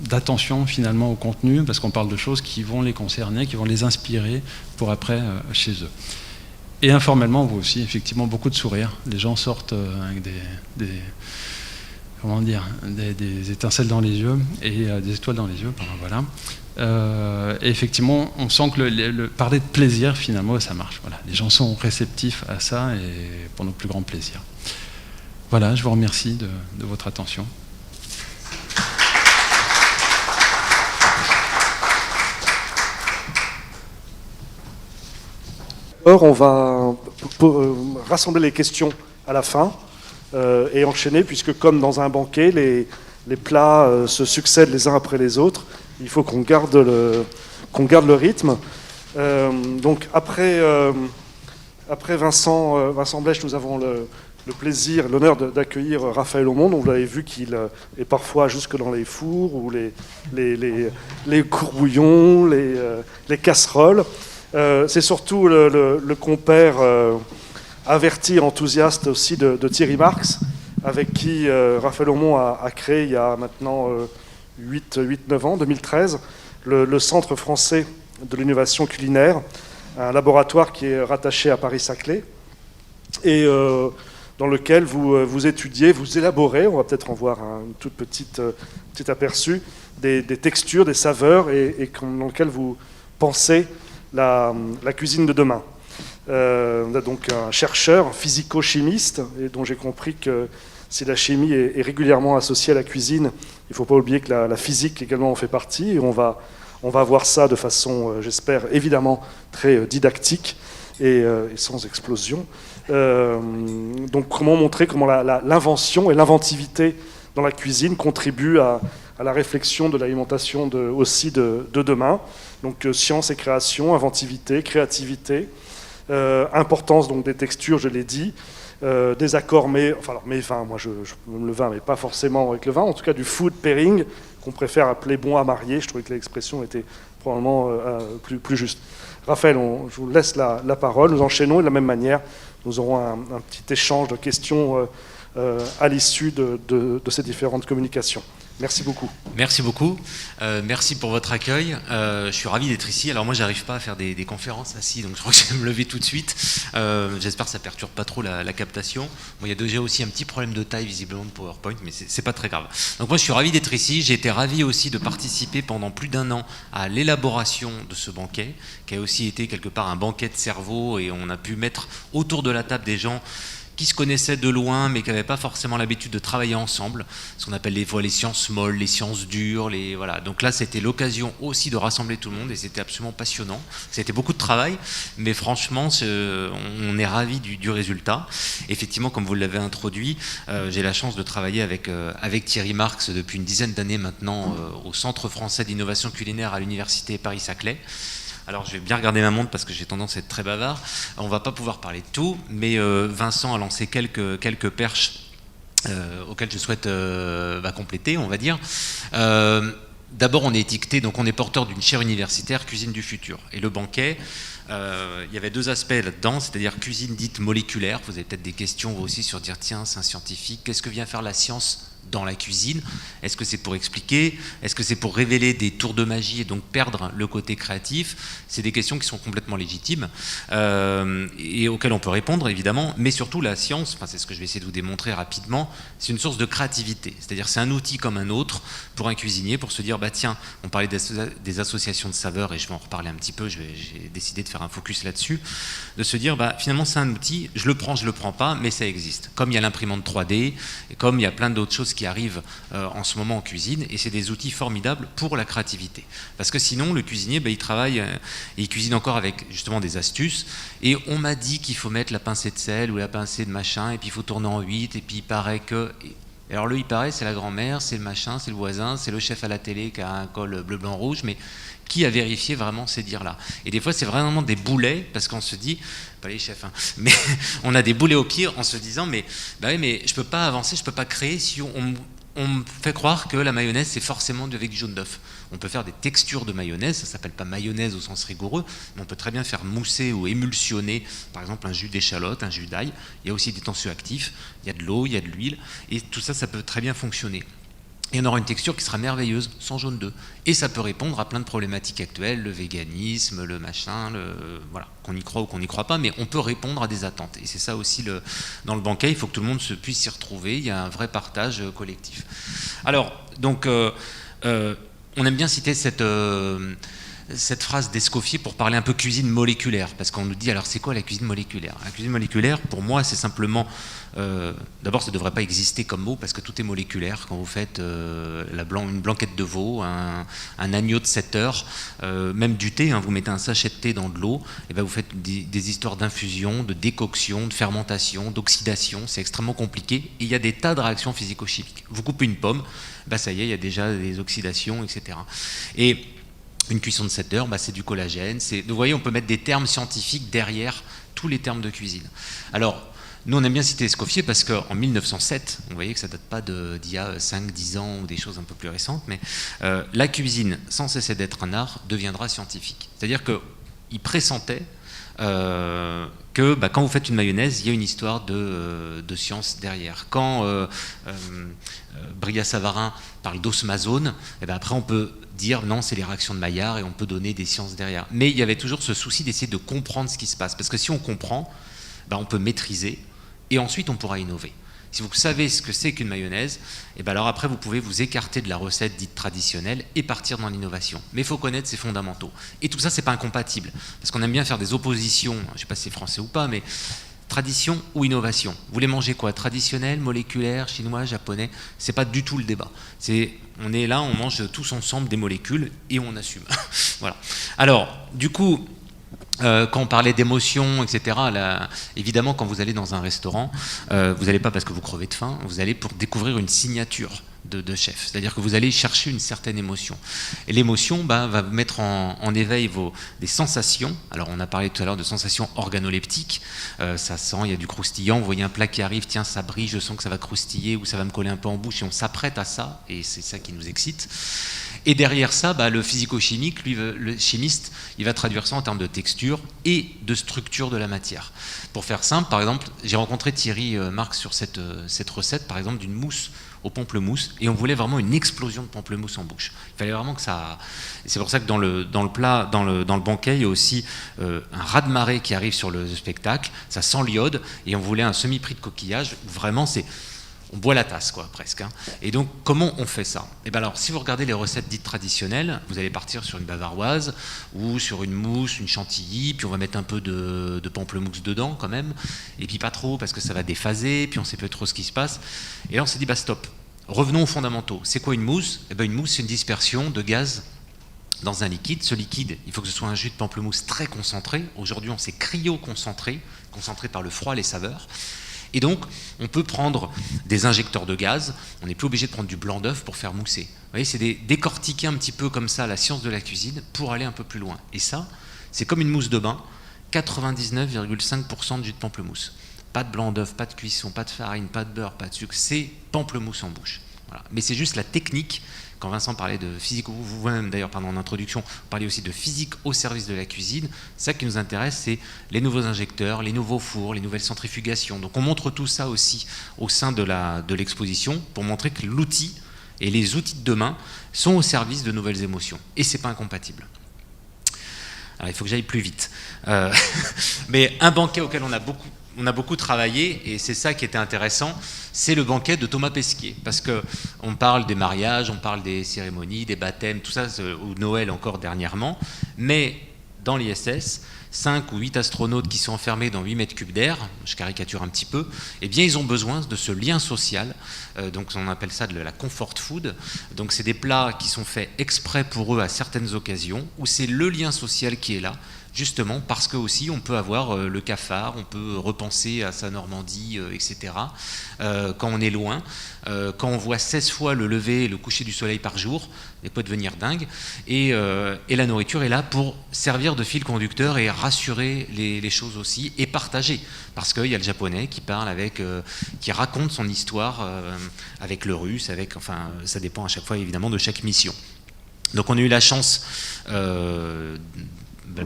d'attention finalement au contenu, parce qu'on parle de choses qui vont les concerner, qui vont les inspirer pour après chez eux. Et informellement, on voit aussi effectivement beaucoup de sourires. Les gens sortent avec des étincelles dans les yeux et des étoiles dans les yeux. Voilà. Et effectivement, on sent que parler de plaisir, finalement, ça marche. Voilà. Les gens sont réceptifs à ça et pour notre plus grand plaisir. Voilà, je vous remercie de votre attention. On va rassembler les questions à la fin et enchaîner, puisque comme dans un banquet, les plats se succèdent les uns après les autres. Il faut qu'on garde le rythme. Donc après Vincent Blech, nous avons le plaisir, l'honneur d'accueillir Raphaël Aumont, dont vous avez vu qu'il est parfois jusque dans les fours ou les courbouillons, les casseroles. C'est surtout le compère averti et enthousiaste aussi de Thierry Marx, avec qui Raphaël Aumont a créé il y a maintenant 8-9 ans, 2013, le Centre français de l'innovation culinaire, un laboratoire qui est rattaché à Paris-Saclay, et dans lequel vous étudiez, vous élaborez, on va peut-être en voir un tout petit aperçu, des textures, des saveurs, et dans lequel vous pensez la cuisine de demain. On a donc un chercheur, un physico-chimiste, et dont j'ai compris que si la chimie est régulièrement associée à la cuisine, il ne faut pas oublier que la physique également en fait partie, et on va voir ça de façon, j'espère, évidemment très didactique et sans explosion. Donc comment montrer comment l'invention et l'inventivité dans la cuisine contribuent à la réflexion de l'alimentation aussi de demain. Donc science et création, inventivité, créativité, importance donc des textures, je l'ai dit, des accords, mais vins, moi je aime le vin, mais pas forcément avec le vin, en tout cas du food pairing, qu'on préfère appeler bon à marier. Je trouvais que l'expression était probablement plus juste. Raphaël, je vous laisse la parole. Nous enchaînons et de la même manière, nous aurons un petit échange de questions à l'issue de ces différentes communications. Merci beaucoup. Merci beaucoup. Merci pour votre accueil. Je suis ravi d'être ici. Alors moi, j'arrive pas à faire des conférences assis, donc je crois que je vais me lever tout de suite. J'espère que ça perturbe pas trop la captation. Bon, il y a déjà aussi un petit problème de taille visiblement de PowerPoint, mais c'est pas très grave. Donc moi, je suis ravi d'être ici. J'ai été ravi aussi de participer pendant plus d'1 an à l'élaboration de ce banquet, qui a aussi été quelque part un banquet de cerveau, et on a pu mettre autour de la table des gens qui se connaissaient de loin, mais qui n'avaient pas forcément l'habitude de travailler ensemble, ce qu'on appelle des fois les sciences molles, les sciences dures, voilà. Donc là, c'était l'occasion aussi de rassembler tout le monde, et c'était absolument passionnant. C'était beaucoup de travail, mais franchement, on est ravis du résultat. Effectivement, comme vous l'avez introduit, j'ai la chance de travailler avec Thierry Marx depuis une dizaine d'années maintenant au Centre français d'innovation culinaire à l'université Paris-Saclay. Alors je vais bien regarder ma montre parce que j'ai tendance à être très bavard. On ne va pas pouvoir parler de tout, mais Vincent a lancé quelques perches auxquelles je souhaite compléter, on va dire. D'abord, on est étiqueté, donc on est porteur d'une chaire universitaire cuisine du futur. Et le banquet, il y avait 2 aspects là-dedans, c'est-à-dire cuisine dite moléculaire. Vous avez peut-être des questions vous aussi sur dire tiens, c'est un scientifique, qu'est-ce que vient faire la science dans la cuisine? Est-ce que c'est pour expliquer? Est-ce que c'est pour révéler des tours de magie et donc perdre le côté créatif? C'est des questions qui sont complètement légitimes et auxquelles on peut répondre évidemment, mais surtout la science, c'est ce que je vais essayer de vous démontrer rapidement, c'est une source de créativité, c'est-à-dire c'est un outil comme un autre pour un cuisinier pour se dire tiens, on parlait des associations de saveurs et je vais en reparler un petit peu, j'ai décidé de faire un focus là-dessus, de se dire finalement c'est un outil, je le prends pas, mais ça existe, comme il y a l'imprimante 3D et comme il y a plein d'autres choses qui arrivent en ce moment en cuisine, et c'est des outils formidables pour la créativité. Parce que sinon, le cuisinier, il travaille, et il cuisine encore avec justement des astuces, et on m'a dit qu'il faut mettre la pincée de sel ou la pincée de machin, et puis il faut tourner en 8, et puis il paraît que... Et alors il paraît, c'est la grand-mère, c'est le machin, c'est le voisin, c'est le chef à la télé qui a un col bleu, blanc, rouge, mais qui a vérifié vraiment ces dires-là? Et des fois, c'est vraiment des boulets, parce qu'on se dit, pas les chefs, mais on a des boulets au pied en se disant, mais je peux pas avancer, je peux pas créer si on me fait croire que la mayonnaise, c'est forcément avec du jaune d'œuf. On peut faire des textures de mayonnaise, ça s'appelle pas mayonnaise au sens rigoureux, mais on peut très bien faire mousser ou émulsionner, par exemple, un jus d'échalote, un jus d'ail. Il y a aussi des tensioactifs, il y a de l'eau, il y a de l'huile, et tout ça, ça peut très bien fonctionner. Et on aura une texture qui sera merveilleuse, sans jaune d'œuf. Et ça peut répondre à plein de problématiques actuelles, le véganisme, le machin, voilà, qu'on y croit ou qu'on n'y croit pas, mais on peut répondre à des attentes. Et c'est ça aussi, dans le banquet, il faut que tout le monde puisse s'y retrouver, il y a un vrai partage collectif. Alors, donc, on aime bien citer cette phrase d'Escoffier pour parler un peu cuisine moléculaire, parce qu'on nous dit, alors c'est quoi la cuisine moléculaire? La cuisine moléculaire, pour moi, c'est simplement... d'abord, ça ne devrait pas exister comme mot, parce que tout est moléculaire. Quand vous faites une blanquette de veau, un agneau de 7 heures, même du thé, vous mettez un sachet de thé dans de l'eau, et vous faites des histoires d'infusion, de décoction, de fermentation, d'oxydation, c'est extrêmement compliqué, et il y a des tas de réactions physico-chimiques. Vous coupez une pomme, ça y est, il y a déjà des oxydations, etc. Et une cuisson de 7 heures, c'est du collagène. Vous voyez, on peut mettre des termes scientifiques derrière tous les termes de cuisine. Alors, Nous, on aime bien citer Escoffier parce qu'en 1907, vous voyez que ça ne date pas d'il y a 5-10 ans ou des choses un peu plus récentes, mais la cuisine, sans cesser d'être un art, deviendra scientifique. C'est-à-dire qu'il pressentait que quand vous faites une mayonnaise, il y a une histoire de science derrière. Quand Brillat-Savarin parle d'osmazone, après on peut dire non, c'est les réactions de Maillard et on peut donner des sciences derrière. Mais il y avait toujours ce souci d'essayer de comprendre ce qui se passe. Parce que si on comprend, on peut maîtriser et ensuite on pourra innover. Si vous savez ce que c'est qu'une mayonnaise, alors après vous pouvez vous écarter de la recette dite traditionnelle et partir dans l'innovation. Mais il faut connaître ses fondamentaux. Et tout ça, c'est pas incompatible. Parce qu'on aime bien faire des oppositions, je ne sais pas si c'est français ou pas, mais tradition ou innovation. Vous voulez manger quoi? Traditionnel, moléculaire, chinois, japonais? C'est pas du tout le débat. On est là, on mange tous ensemble des molécules et on assume. Voilà. Alors, du coup, quand on parlait d'émotion, etc., évidemment, quand vous allez dans un restaurant, vous n'allez pas parce que vous crevez de faim, vous allez pour découvrir une signature de chef. C'est-à-dire que vous allez chercher une certaine émotion. Et l'émotion va mettre en éveil des sensations. Alors, on a parlé tout à l'heure de sensations organoleptiques. Ça sent, il y a du croustillant. Vous voyez un plat qui arrive, tiens, ça brille, je sens que ça va croustiller ou ça va me coller un peu en bouche. Et on s'apprête à ça. Et c'est ça qui nous excite. Et derrière ça, le physico-chimique, lui, le chimiste, il va traduire ça en termes de texture et de structure de la matière. Pour faire simple, par exemple, j'ai rencontré Thierry Marx sur cette recette, par exemple, d'une mousse au pamplemousse, et on voulait vraiment une explosion de pamplemousse en bouche. Il fallait vraiment que ça... C'est pour ça que dans le plat, dans le banquet, il y a aussi un raz-de-marée qui arrive sur le spectacle, ça sent l'iode, et on voulait un semi-prix de coquillage, vraiment c'est... On boit la tasse, quoi, presque. Hein. Et donc, comment on fait ça? Alors, si vous regardez les recettes dites traditionnelles, vous allez partir sur une bavaroise ou sur une mousse, une chantilly, puis on va mettre un peu de pamplemousse dedans, quand même, et puis pas trop, parce que ça va déphaser, puis on sait pas trop ce qui se passe. Et là, on s'est dit, stop, revenons aux fondamentaux. C'est quoi une mousse? Une mousse, c'est une dispersion de gaz dans un liquide. Ce liquide, il faut que ce soit un jus de pamplemousse très concentré. Aujourd'hui, on s'est cryo-concentré, concentré par le froid, les saveurs. Et donc, on peut prendre des injecteurs de gaz, on n'est plus obligé de prendre du blanc d'œuf pour faire mousser. Vous voyez, c'est décortiquer un petit peu comme ça la science de la cuisine pour aller un peu plus loin. Et ça, c'est comme une mousse de bain, 99,5% de jus de pamplemousse. Pas de blanc d'œuf, pas de cuisson, pas de farine, pas de beurre, pas de sucre, c'est pamplemousse en bouche. Voilà. Mais c'est juste la technique. Quand Vincent parlait de physique, vous-même d'ailleurs en introduction, vous parliez aussi de physique au service de la cuisine. Ça qui nous intéresse, c'est les nouveaux injecteurs, les nouveaux fours, les nouvelles centrifugations. Donc on montre tout ça aussi au sein de l'exposition pour montrer que l'outil et les outils de demain sont au service de nouvelles émotions. Et c'est pas incompatible. Alors il faut que j'aille plus vite. Mais un banquet auquel on a beaucoup travaillé, et c'est ça qui était intéressant, c'est le banquet de Thomas Pesquet, parce qu'on parle des mariages, on parle des cérémonies, des baptêmes, tout ça, ou Noël encore dernièrement, mais dans l'ISS, 5 ou 8 astronautes qui sont enfermés dans 8 mètres cubes d'air, je caricature un petit peu, eh bien ils ont besoin de ce lien social, donc on appelle ça de la comfort food, donc c'est des plats qui sont faits exprès pour eux à certaines occasions, où c'est le lien social qui est là, justement parce que aussi on peut avoir le cafard, on peut repenser à sa Normandie, etc. Quand on est loin, quand on voit 16 fois le lever et le coucher du soleil par jour, il peut devenir dingue. Et la nourriture est là pour servir de fil conducteur et rassurer les choses aussi et partager. Parce qu'il y a le japonais qui parle qui raconte son histoire avec le russe, enfin ça dépend à chaque fois évidemment de chaque mission. Donc on a eu la chance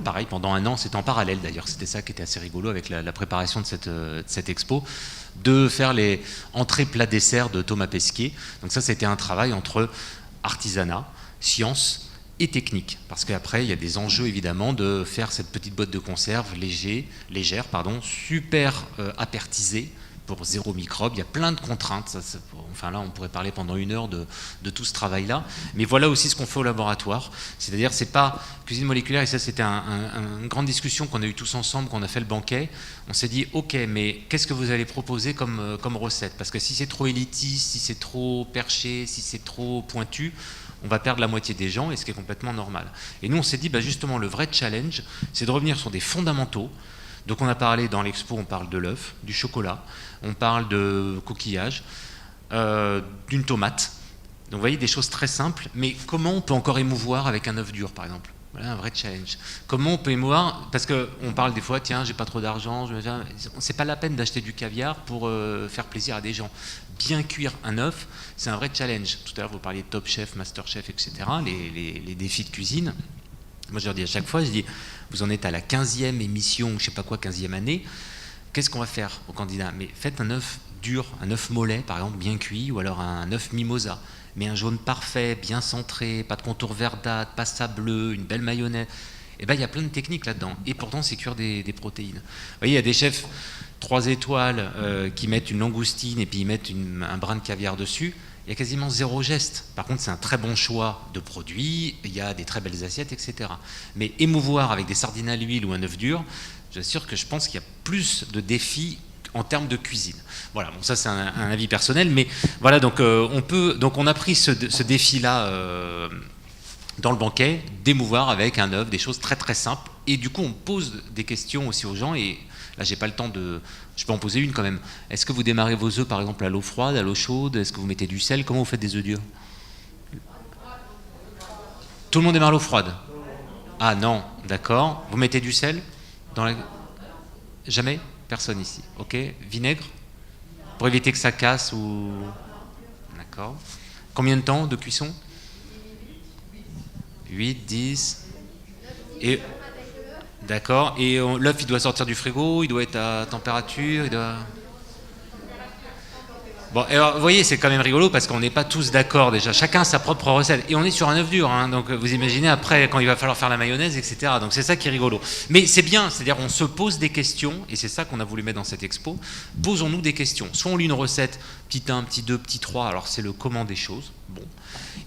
pareil, pendant un an, c'était en parallèle d'ailleurs, c'était ça qui était assez rigolo avec la préparation de cette expo, de faire les entrées, plats, desserts de Thomas Pesquet. Donc ça, c'était un travail entre artisanat, science et technique, parce qu'après, il y a des enjeux évidemment de faire cette petite boîte de conserve légère, super apertisée, pour 0 microbe, il y a plein de contraintes. Enfin là, on pourrait parler pendant 1 heure de tout ce travail-là. Mais voilà aussi ce qu'on fait au laboratoire. C'est-à-dire, c'est pas cuisine moléculaire, et ça c'était une grande discussion qu'on a eue tous ensemble, qu'on a fait le banquet. On s'est dit, ok, mais qu'est-ce que vous allez proposer comme recette? Parce que si c'est trop élitiste, si c'est trop perché, si c'est trop pointu, on va perdre la moitié des gens, et ce qui est complètement normal. Et nous, on s'est dit, justement, le vrai challenge, c'est de revenir sur des fondamentaux. Donc on a parlé dans l'expo, on parle de l'œuf, du chocolat, on parle de coquillage, d'une tomate. Donc vous voyez, des choses très simples, mais comment on peut encore émouvoir avec un œuf dur par exemple? Voilà un vrai challenge. Comment on peut émouvoir, parce qu'on parle des fois, tiens, j'ai pas trop d'argent, c'est pas la peine d'acheter du caviar pour faire plaisir à des gens. Bien cuire un œuf, c'est un vrai challenge. Tout à l'heure, vous parliez de Top Chef, Master Chef, etc., les défis de cuisine. Moi, je leur dis à chaque fois, je dis, vous en êtes à la 15e émission, je sais pas quoi, 15e année, qu'est-ce qu'on va faire aux candidats? Mais faites un œuf dur, un œuf mollet, par exemple, bien cuit, ou alors un œuf mimosa. Mais un jaune parfait, bien centré, pas de contour verdâtre, pas sableux, une belle mayonnaise. Et ben il y a plein de techniques là-dedans. Et pourtant, c'est cuire des protéines. Vous voyez, il y a des chefs 3 étoiles qui mettent une langoustine et puis ils mettent un brin de caviar dessus. Il y a quasiment 0 geste. Par contre, c'est un très bon choix de produits. Il y a des très belles assiettes, etc. Mais émouvoir avec des sardines à l'huile ou un œuf dur, j'assure que je pense qu'il y a plus de défis en termes de cuisine. Voilà, bon, ça c'est un avis personnel, mais voilà, donc on a pris ce défi-là dans le banquet, d'émouvoir avec un œuf, des choses très très simples, et du coup on pose des questions aussi aux gens, et là j'ai pas le temps je peux en poser une quand même. Est-ce que vous démarrez vos œufs par exemple à l'eau froide, à l'eau chaude? Est-ce que vous mettez du sel? Comment vous faites des œufs durs? Tout le monde démarre à l'eau froide? Ah non, d'accord. Vous mettez du sel dans la... Jamais? Personne ici. Ok. Vinaigre? Pour éviter que ça casse ou... D'accord. Combien de temps de cuisson? 8, 10. Et... D'accord. Et l'œuf, il doit sortir du frigo, il doit être à température, il doit... Bon, alors, vous voyez, c'est quand même rigolo parce qu'on n'est pas tous d'accord déjà. Chacun a sa propre recette. Et on est sur un œuf dur, hein, donc vous imaginez après quand il va falloir faire la mayonnaise, etc. Donc c'est ça qui est rigolo. Mais c'est bien, c'est-à-dire on se pose des questions, et c'est ça qu'on a voulu mettre dans cette expo. Posons-nous des questions. Soit on lit une recette, petit 1, petit 2, petit 3, alors c'est le comment des choses. Bon.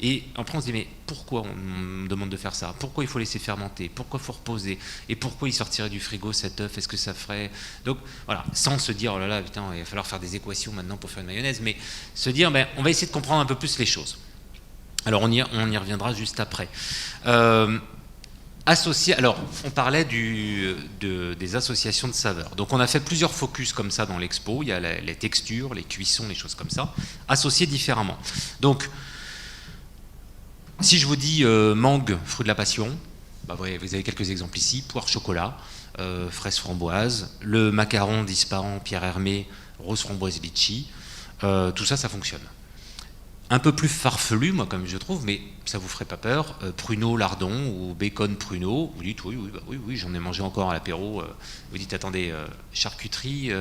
Et après on se dit, mais pourquoi on me demande de faire ça? Pourquoi il faut laisser fermenter? Pourquoi il faut reposer? Et pourquoi il sortirait du frigo cet œuf? Est-ce que ça ferait... Donc voilà, sans se dire, oh là là, putain, il va falloir faire des équations maintenant pour faire une mayonnaise, mais se dire, ben, on va essayer de comprendre un peu plus les choses. Alors on y reviendra juste après. Alors on parlait des associations de saveurs. Donc on a fait plusieurs focus comme ça dans l'expo. Il y a les textures, les cuissons, les choses comme ça, associées différemment. Donc si je vous dis mangue, fruit de la passion, bah, vous avez quelques exemples ici, poire chocolat, fraise framboise, le macaron disparant Pierre Hermé, rose framboise litchi, tout ça, ça fonctionne. Un peu plus farfelu, moi, comme je trouve, mais ça vous ferait pas peur, pruneau lardon ou bacon pruneau, vous dites oui, j'en ai mangé encore à l'apéro, vous dites attendez, charcuterie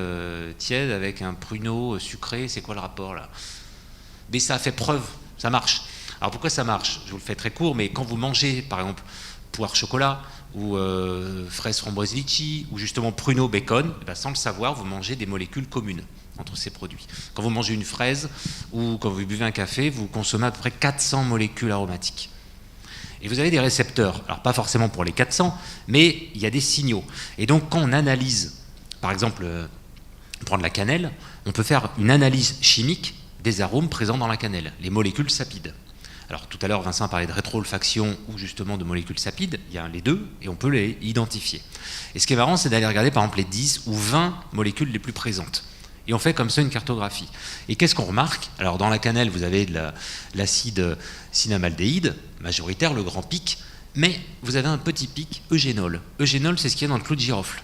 tiède avec un pruneau sucré, c'est quoi le rapport là? Mais ça a fait preuve, ça marche. Alors pourquoi ça marche? Je vous le fais très court, mais quand vous mangez par exemple poire chocolat ou fraise framboise litchi ou justement pruneau bacon, ben, sans le savoir, vous mangez des molécules communes entre ces produits. Quand vous mangez une fraise ou quand vous buvez un café, vous consommez à peu près 400 molécules aromatiques. Et vous avez des récepteurs, alors pas forcément pour les 400, mais il y a des signaux. Et donc quand on analyse, par exemple, prendre la cannelle, on peut faire une analyse chimique des arômes présents dans la cannelle, les molécules sapides. Alors tout à l'heure Vincent parlait de rétro-olfaction ou justement de molécules sapides, il y a les deux et on peut les identifier. Et ce qui est marrant, c'est d'aller regarder par exemple les 10 ou 20 molécules les plus présentes. Et on fait comme ça une cartographie. Et qu'est-ce qu'on remarque? Alors dans la cannelle, vous avez de l'acide cinamaldéhyde, majoritaire, le grand pic, mais vous avez un petit pic eugénol. Eugénol, c'est ce qu'il y a dans le clou de girofle.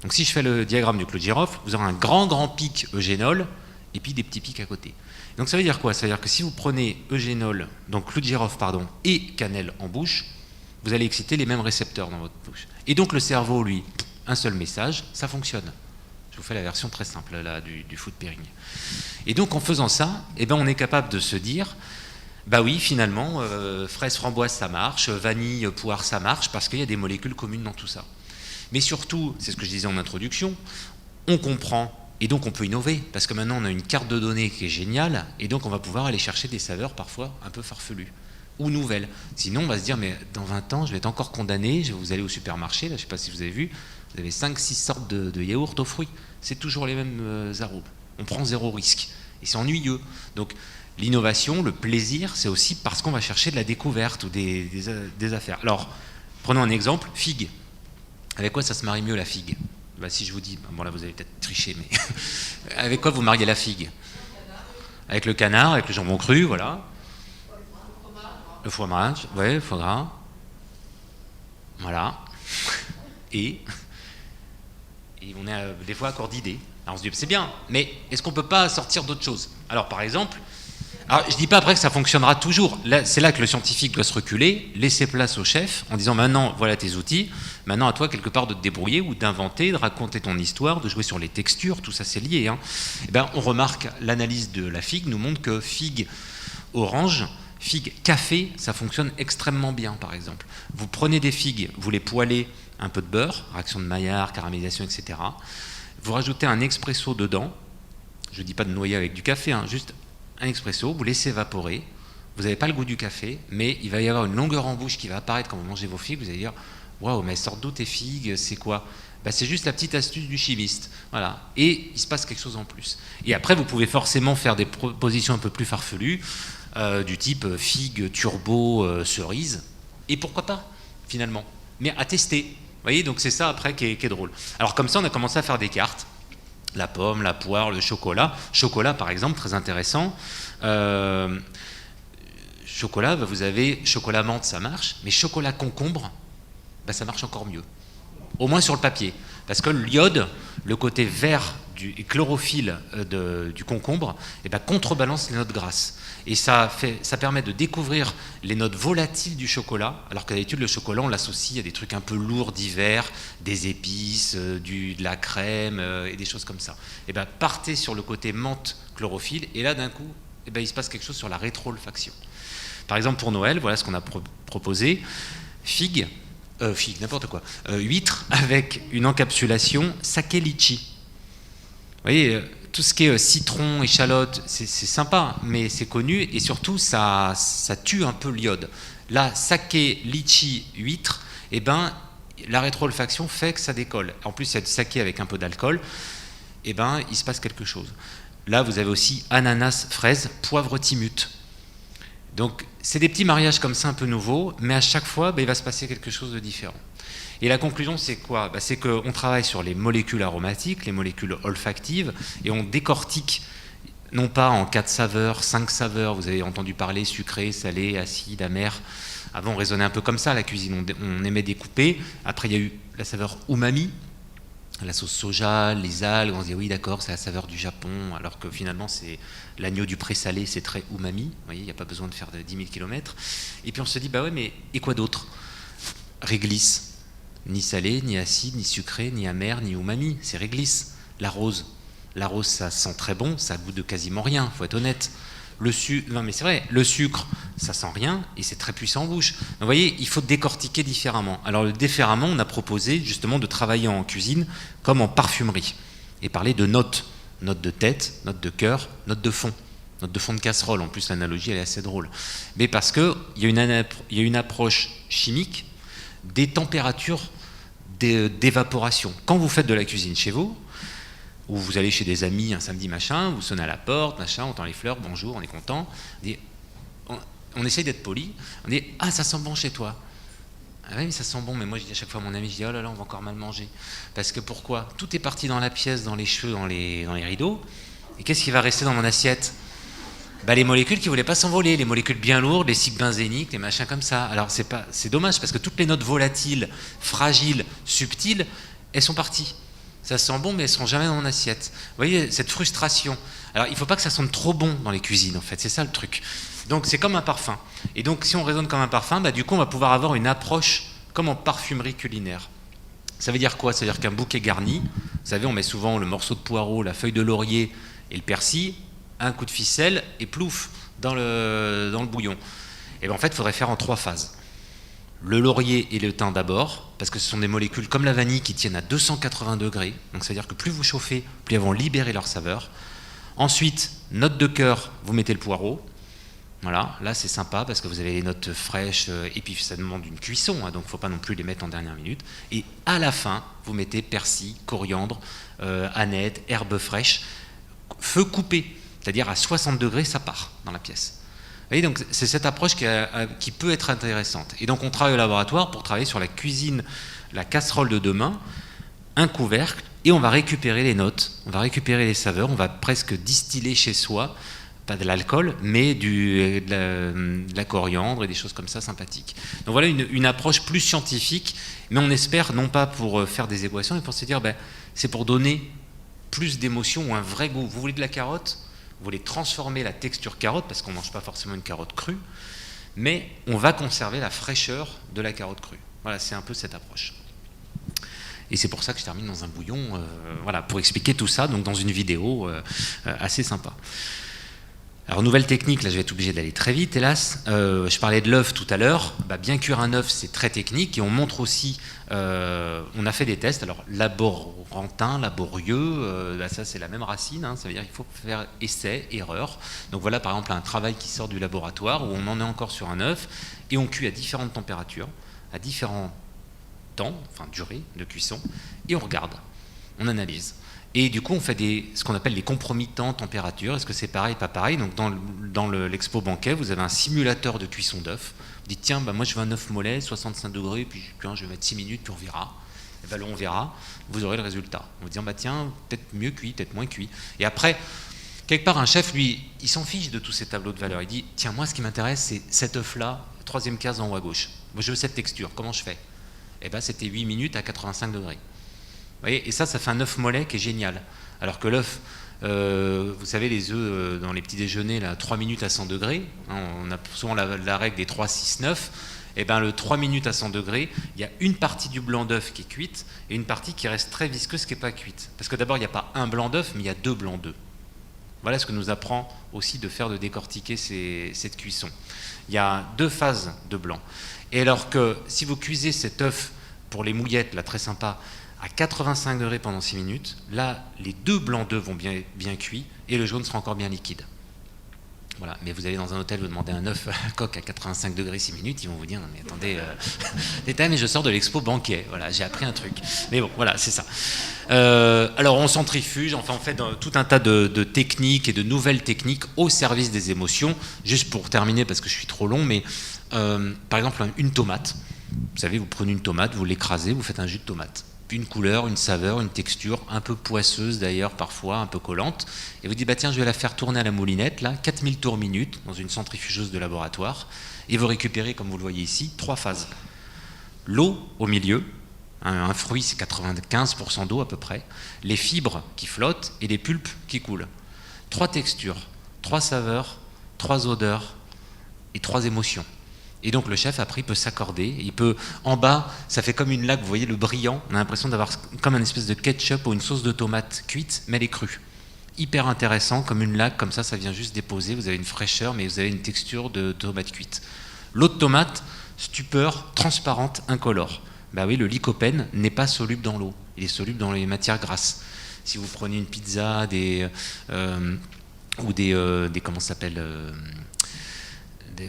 Donc si je fais le diagramme du clou de girofle, vous aurez un grand pic eugénol et puis des petits pics à côté. Donc ça veut dire quoi? Ça veut dire que si vous prenez eugénol, donc clou de girofle, pardon, et cannelle en bouche, vous allez exciter les mêmes récepteurs dans votre bouche. Et donc le cerveau, lui, un seul message, ça fonctionne. Je vous fais la version très simple là, du food pairing. Et donc en faisant ça, eh ben, on est capable de se dire, bah oui, finalement, fraise framboise ça marche, vanille, poire ça marche, parce qu'il y a des molécules communes dans tout ça. Mais surtout, c'est ce que je disais en introduction, on comprend, et donc on peut innover, parce que maintenant on a une carte de données qui est géniale, et donc on va pouvoir aller chercher des saveurs parfois un peu farfelues, ou nouvelles. Sinon on va se dire, mais dans 20 ans, je vais être encore condamné, vous allez au supermarché, là, je ne sais pas si vous avez vu, vous avez 5-6 sortes de yaourts aux fruits. C'est toujours les mêmes arômes. On prend 0 risque. Et c'est ennuyeux. Donc l'innovation, le plaisir, c'est aussi parce qu'on va chercher de la découverte ou des affaires. Alors, prenons un exemple, figue. Avec quoi ça se marie mieux la figue? Bah, si je vous dis, bon là vous allez peut-être tricher, mais avec quoi vous mariez la figue? Avec le canard, avec le jambon cru, voilà. Le fromage, ouais, le foie gras. Voilà. Et on est des fois à court d'idées. Alors on se dit, c'est bien, mais est-ce qu'on ne peut pas sortir d'autres choses? Alors par exemple, je ne dis pas après que ça fonctionnera toujours. C'est là que le scientifique doit se reculer, laisser place au chef, en disant maintenant, voilà tes outils, maintenant à toi quelque part de te débrouiller ou d'inventer, de raconter ton histoire, de jouer sur les textures, tout ça c'est lié. Hein. Et ben, on remarque, l'analyse de la figue nous montre que figue orange, figue café, ça fonctionne extrêmement bien par exemple. Vous prenez des figues, vous les poêlez, un peu de beurre, réaction de Maillard, caramélisation, etc. Vous rajoutez un expresso dedans, je ne dis pas de noyer avec du café, hein, juste un expresso, vous laissez évaporer, vous n'avez pas le goût du café, mais il va y avoir une longueur en bouche qui va apparaître quand vous mangez vos figues, vous allez dire « Waouh, mais elles sortent d'où tes figues, c'est quoi ?» C'est juste la petite astuce du chimiste, voilà. Et il se passe quelque chose en plus. Et après, vous pouvez forcément faire des propositions un peu plus farfelues, du type figue, turbo, cerise, et pourquoi pas, finalement, mais à tester. Vous voyez, donc c'est ça après qui est drôle. Alors comme ça, on a commencé à faire des cartes. La pomme, la poire, le chocolat. Chocolat, par exemple, très intéressant. Chocolat, vous avez chocolat menthe, ça marche, mais chocolat concombre, ça marche encore mieux. Au moins sur le papier. Parce que l'iode, le côté vert et chlorophylle du concombre, contrebalance les notes grasses. Et ça permet de découvrir les notes volatiles du chocolat, alors que d'habitude le chocolat on l'associe à des trucs un peu lourds d'hiver, des épices, de la crème et des choses comme ça. Et partez sur le côté menthe chlorophylle et là d'un coup il se passe quelque chose sur la rétro-olfaction. Par exemple pour Noël, voilà ce qu'on a proposé, figue, n'importe quoi, huître avec une encapsulation saké litchi. Vous voyez, tout ce qui est citron, échalote, c'est sympa, mais c'est connu, et surtout, ça tue un peu l'iode. Là, saké, litchi, huître, la rétro-olfaction fait que ça décolle. En plus, il y a du saké avec un peu d'alcool, il se passe quelque chose. Là, vous avez aussi ananas, fraise, poivre timut. Donc, c'est des petits mariages comme ça un peu nouveaux, mais à chaque fois, il va se passer quelque chose de différent. Et la conclusion, c'est quoi? C'est qu'on travaille sur les molécules aromatiques, les molécules olfactives, et on décortique, non pas en 4 saveurs, 5 saveurs, vous avez entendu parler sucré, salé, acide, amer. Avant, on raisonnait un peu comme ça, la cuisine, on aimait découper. Après, il y a eu la saveur umami, la sauce soja, les algues, on se dit oui, d'accord, c'est la saveur du Japon, alors que finalement, c'est l'agneau du présalé, c'est très umami. Vous voyez, il n'y a pas besoin de faire 10 000 km. Et puis on se dit, ouais, mais et quoi d'autre? Réglisse. Ni salé, ni acide, ni sucré, ni amer, ni umami, c'est réglisse. La rose, ça sent très bon, ça goûte de quasiment rien, faut être honnête. Non mais c'est vrai, le sucre, ça sent rien et c'est très puissant en bouche. Donc, vous voyez, il faut décortiquer différemment. Alors le différemment, on a proposé justement de travailler en cuisine comme en parfumerie et parler de notes de tête, notes de cœur, notes de fond de casserole. En plus, l'analogie elle est assez drôle. Mais parce qu'il y a une approche chimique des températures d'évaporation. Quand vous faites de la cuisine chez vous, ou vous allez chez des amis un samedi machin, vous sonnez à la porte, machin, on tend les fleurs, bonjour, on est content, on essaye d'être poli, on dit ah ça sent bon chez toi. Ah oui mais ça sent bon, mais moi je dis à chaque fois à mon ami, je dis oh là là on va encore mal manger. Parce que pourquoi? Tout est parti dans la pièce, dans les cheveux, dans les rideaux, et qu'est-ce qui va rester dans mon assiette? Les molécules qui ne voulaient pas s'envoler, les molécules bien lourdes, les cycles benzéniques, les machins comme ça. Alors c'est dommage parce que toutes les notes volatiles, fragiles, subtiles, elles sont parties. Ça sent bon, mais elles ne seront jamais dans mon assiette. Vous voyez, cette frustration. Alors il ne faut pas que ça sente trop bon dans les cuisines, en fait, c'est ça le truc. Donc c'est comme un parfum. Et donc si on raisonne comme un parfum, du coup on va pouvoir avoir une approche comme en parfumerie culinaire. Ça veut dire quoi? Ça veut dire qu'un bouquet garni, vous savez, on met souvent le morceau de poireau, la feuille de laurier et le persil, un coup de ficelle et plouf dans le bouillon. Et en fait, il faudrait faire en 3 phases. Le laurier et le thym d'abord, parce que ce sont des molécules comme la vanille qui tiennent à 280 degrés. Donc, c'est-à-dire que plus vous chauffez, plus elles vont libérer leur saveur. Ensuite, note de cœur, vous mettez le poireau. Voilà, là c'est sympa parce que vous avez les notes fraîches et puis ça demande une cuisson, donc il ne faut pas non plus les mettre en dernière minute. Et à la fin, vous mettez persil, coriandre, aneth, herbes fraîches, feu coupé. C'est-à-dire à 60 degrés, ça part dans la pièce. Vous voyez, donc c'est cette approche qui peut être intéressante. Et donc on travaille au laboratoire pour travailler sur la cuisine, la casserole de demain, un couvercle, et on va récupérer les notes, on va récupérer les saveurs, on va presque distiller chez soi pas de l'alcool, mais de la coriandre et des choses comme ça sympathiques. Donc voilà une approche plus scientifique, mais on espère non pas pour faire des équations, mais pour se dire c'est pour donner plus d'émotion ou un vrai goût. Vous voulez de la carotte, vous voulez transformer la texture carotte, parce qu'on ne mange pas forcément une carotte crue, mais on va conserver la fraîcheur de la carotte crue. Voilà, c'est un peu cette approche. Et c'est pour ça que je termine dans un bouillon, voilà, pour expliquer tout ça, donc dans une vidéo assez sympa. Alors, nouvelle technique, là je vais être obligé d'aller très vite, hélas. Je parlais de l'œuf tout à l'heure. Bien cuire un œuf, c'est très technique, et on montre aussi, on a fait des tests, alors laborantin, laborieux, ça c'est la même racine, ça veut dire qu'il faut faire essai, erreur. Donc voilà par exemple un travail qui sort du laboratoire, où on en est encore sur un œuf, et on cuit à différentes températures, à différents temps, enfin durée de cuisson, et on regarde, on analyse. Et du coup, on fait ce qu'on appelle les compromis-temps température. Est-ce que c'est pareil, pas pareil? Donc dans l'expo banquet, vous avez un simulateur de cuisson d'œuf. Vous dites, tiens, moi je veux un œuf mollet, 65 degrés, puis je vais mettre 6 minutes, puis on verra. Et là, on verra, vous aurez le résultat. On va dire, tiens, peut-être mieux cuit, peut-être moins cuit. Et après, quelque part, un chef, lui, il s'en fiche de tous ces tableaux de valeur. Il dit, tiens, moi, ce qui m'intéresse, c'est cet œuf-là, 3e case en haut à gauche. Moi, je veux cette texture, comment je fais? C'était 8 minutes à 85 degrés. Vous voyez, et ça fait un œuf mollet qui est génial. Alors que l'œuf, vous savez, les œufs dans les petits déjeuners, là, 3 minutes à 100 degrés, on a souvent la règle des 3, 6, 9. Le 3 minutes à 100 degrés, il y a une partie du blanc d'œuf qui est cuite et une partie qui reste très visqueuse qui n'est pas cuite. Parce que d'abord, il n'y a pas un blanc d'œuf, mais il y a 2 blancs d'œufs. Voilà ce que nous apprend aussi de décortiquer cette cuisson. Il y a 2 phases de blanc. Et alors que si vous cuisez cet œuf pour les mouillettes, là, très sympa, à 85 degrés pendant 6 minutes, là, les 2 blancs d'œufs vont bien cuits et le jaune sera encore bien liquide. Voilà. Mais vous allez dans un hôtel, vous demandez un œuf coq à 85 degrés 6 minutes, ils vont vous dire, non mais attendez, mais je sors de l'expo banquet, voilà, j'ai appris un truc. Mais bon, voilà, c'est ça. Alors on centrifuge, enfin on fait tout un tas de techniques et de nouvelles techniques au service des émotions. Juste pour terminer, parce que je suis trop long, mais par exemple une tomate, vous savez, vous prenez une tomate, vous l'écrasez, vous faites un jus de tomate. Une couleur, une saveur, une texture, un peu poisseuse d'ailleurs parfois, un peu collante. Et vous dites, tiens, je vais la faire tourner à la moulinette, là, 4000 tours minute, dans une centrifugeuse de laboratoire. Et vous récupérez, comme vous le voyez ici, 3 phases. L'eau au milieu, un fruit c'est 95% d'eau à peu près, les fibres qui flottent et les pulpes qui coulent. 3 textures, 3 saveurs, 3 odeurs et 3 émotions. Et donc le chef, après, il peut s'accorder. Il peut, en bas, ça fait comme une laque, vous voyez le brillant. On a l'impression d'avoir comme une espèce de ketchup ou une sauce de tomate cuite, mais elle est crue. Hyper intéressant, comme une laque, comme ça vient juste déposer. Vous avez une fraîcheur, mais vous avez une texture de tomate cuite. L'eau de tomate, stupeur, transparente, incolore. Oui, le lycopène n'est pas soluble dans l'eau. Il est soluble dans les matières grasses. Si vous prenez une pizza, comment ça s'appelle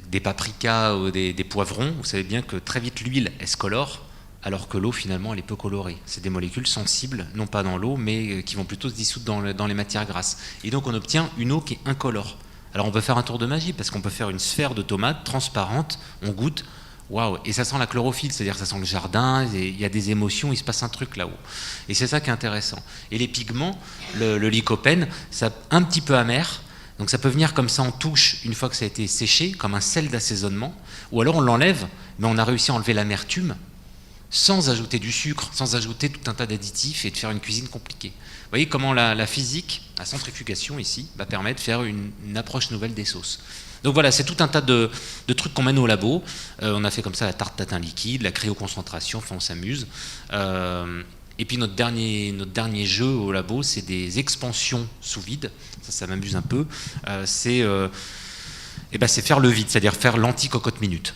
des paprikas ou des poivrons, vous savez bien que très vite l'huile elle se colore, alors que l'eau finalement elle est peu colorée. C'est des molécules sensibles, non pas dans l'eau, mais qui vont plutôt se dissoudre dans les matières grasses. Et donc on obtient une eau qui est incolore. Alors on peut faire un tour de magie, parce qu'on peut faire une sphère de tomate transparente, on goûte, waouh, et ça sent la chlorophylle, c'est-à-dire ça sent le jardin, il y a des émotions, il se passe un truc là-haut. Et c'est ça qui est intéressant. Et les pigments, le lycopène, c'est un petit peu amer. Donc ça peut venir comme ça en touche une fois que ça a été séché, comme un sel d'assaisonnement, ou alors on l'enlève, mais on a réussi à enlever l'amertume sans ajouter du sucre, sans ajouter tout un tas d'additifs et de faire une cuisine compliquée. Vous voyez comment la physique, la centrifugation ici, va permettre de faire une approche nouvelle des sauces. Donc voilà, c'est tout un tas de trucs qu'on mène au labo. On a fait comme ça la tarte tatin liquide, la cryoconcentration, enfin on s'amuse. Et puis notre dernier jeu au labo, c'est des expansions sous vide. Ça m'amuse un peu. C'est faire le vide, c'est-à-dire faire l'anti-cocotte minute.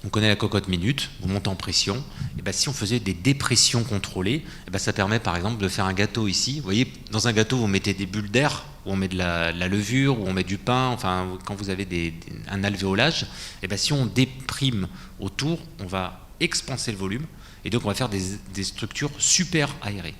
On connaît la cocotte minute, vous montez en pression. Si on faisait des dépressions contrôlées, ça permet par exemple de faire un gâteau ici. Vous voyez, dans un gâteau, vous mettez des bulles d'air, où on met de la levure, où on met du pain, enfin quand vous avez un alvéolage, si on déprime autour, on va expanser le volume. Et donc on va faire des structures super aérées.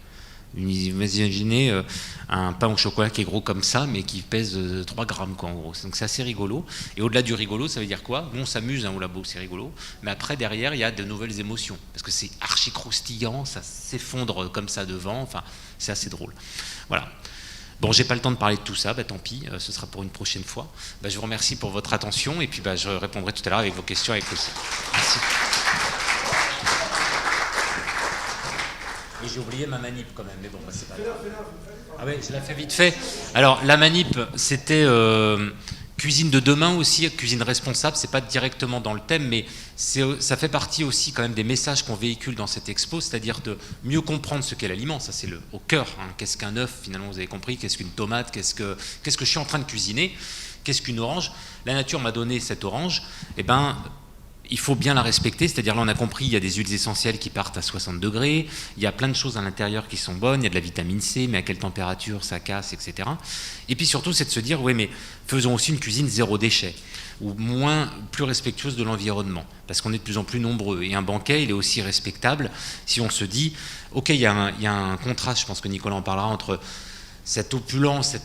Imaginez un pain au chocolat qui est gros comme ça, mais qui pèse 3 grammes, quoi, en gros. Donc c'est assez rigolo. Et au-delà du rigolo, ça veut dire quoi? Nous, on s'amuse au labo, c'est rigolo. Mais après, derrière, il y a de nouvelles émotions. Parce que c'est archi croustillant, ça s'effondre comme ça devant. Enfin, c'est assez drôle. Voilà. Bon, j'ai pas le temps de parler de tout ça, tant pis, ce sera pour une prochaine fois. Je vous remercie pour votre attention et puis je répondrai tout à l'heure avec vos questions avec plaisir. Merci. Et j'ai oublié ma manip quand même, mais bon, c'est pas grave. Ah oui, je la fais vite fait. Alors, la manip, c'était cuisine de demain aussi, cuisine responsable, c'est pas directement dans le thème, mais ça fait partie aussi quand même des messages qu'on véhicule dans cette expo, c'est-à-dire de mieux comprendre ce qu'est l'aliment, ça c'est au cœur, hein. Qu'est-ce qu'un œuf, finalement, vous avez compris, qu'est-ce qu'une tomate, qu'est-ce que je suis en train de cuisiner, qu'est-ce qu'une orange, la nature m'a donné cette orange, il faut bien la respecter, c'est-à-dire là on a compris, il y a des huiles essentielles qui partent à 60 degrés, il y a plein de choses à l'intérieur qui sont bonnes, il y a de la vitamine C, mais à quelle température ça casse, etc. Et puis surtout c'est de se dire, oui mais faisons aussi une cuisine zéro déchet, ou plus respectueuse de l'environnement, parce qu'on est de plus en plus nombreux, et un banquet il est aussi respectable si on se dit, ok il y a un contraste, je pense que Nicolas en parlera, entre cette opulence,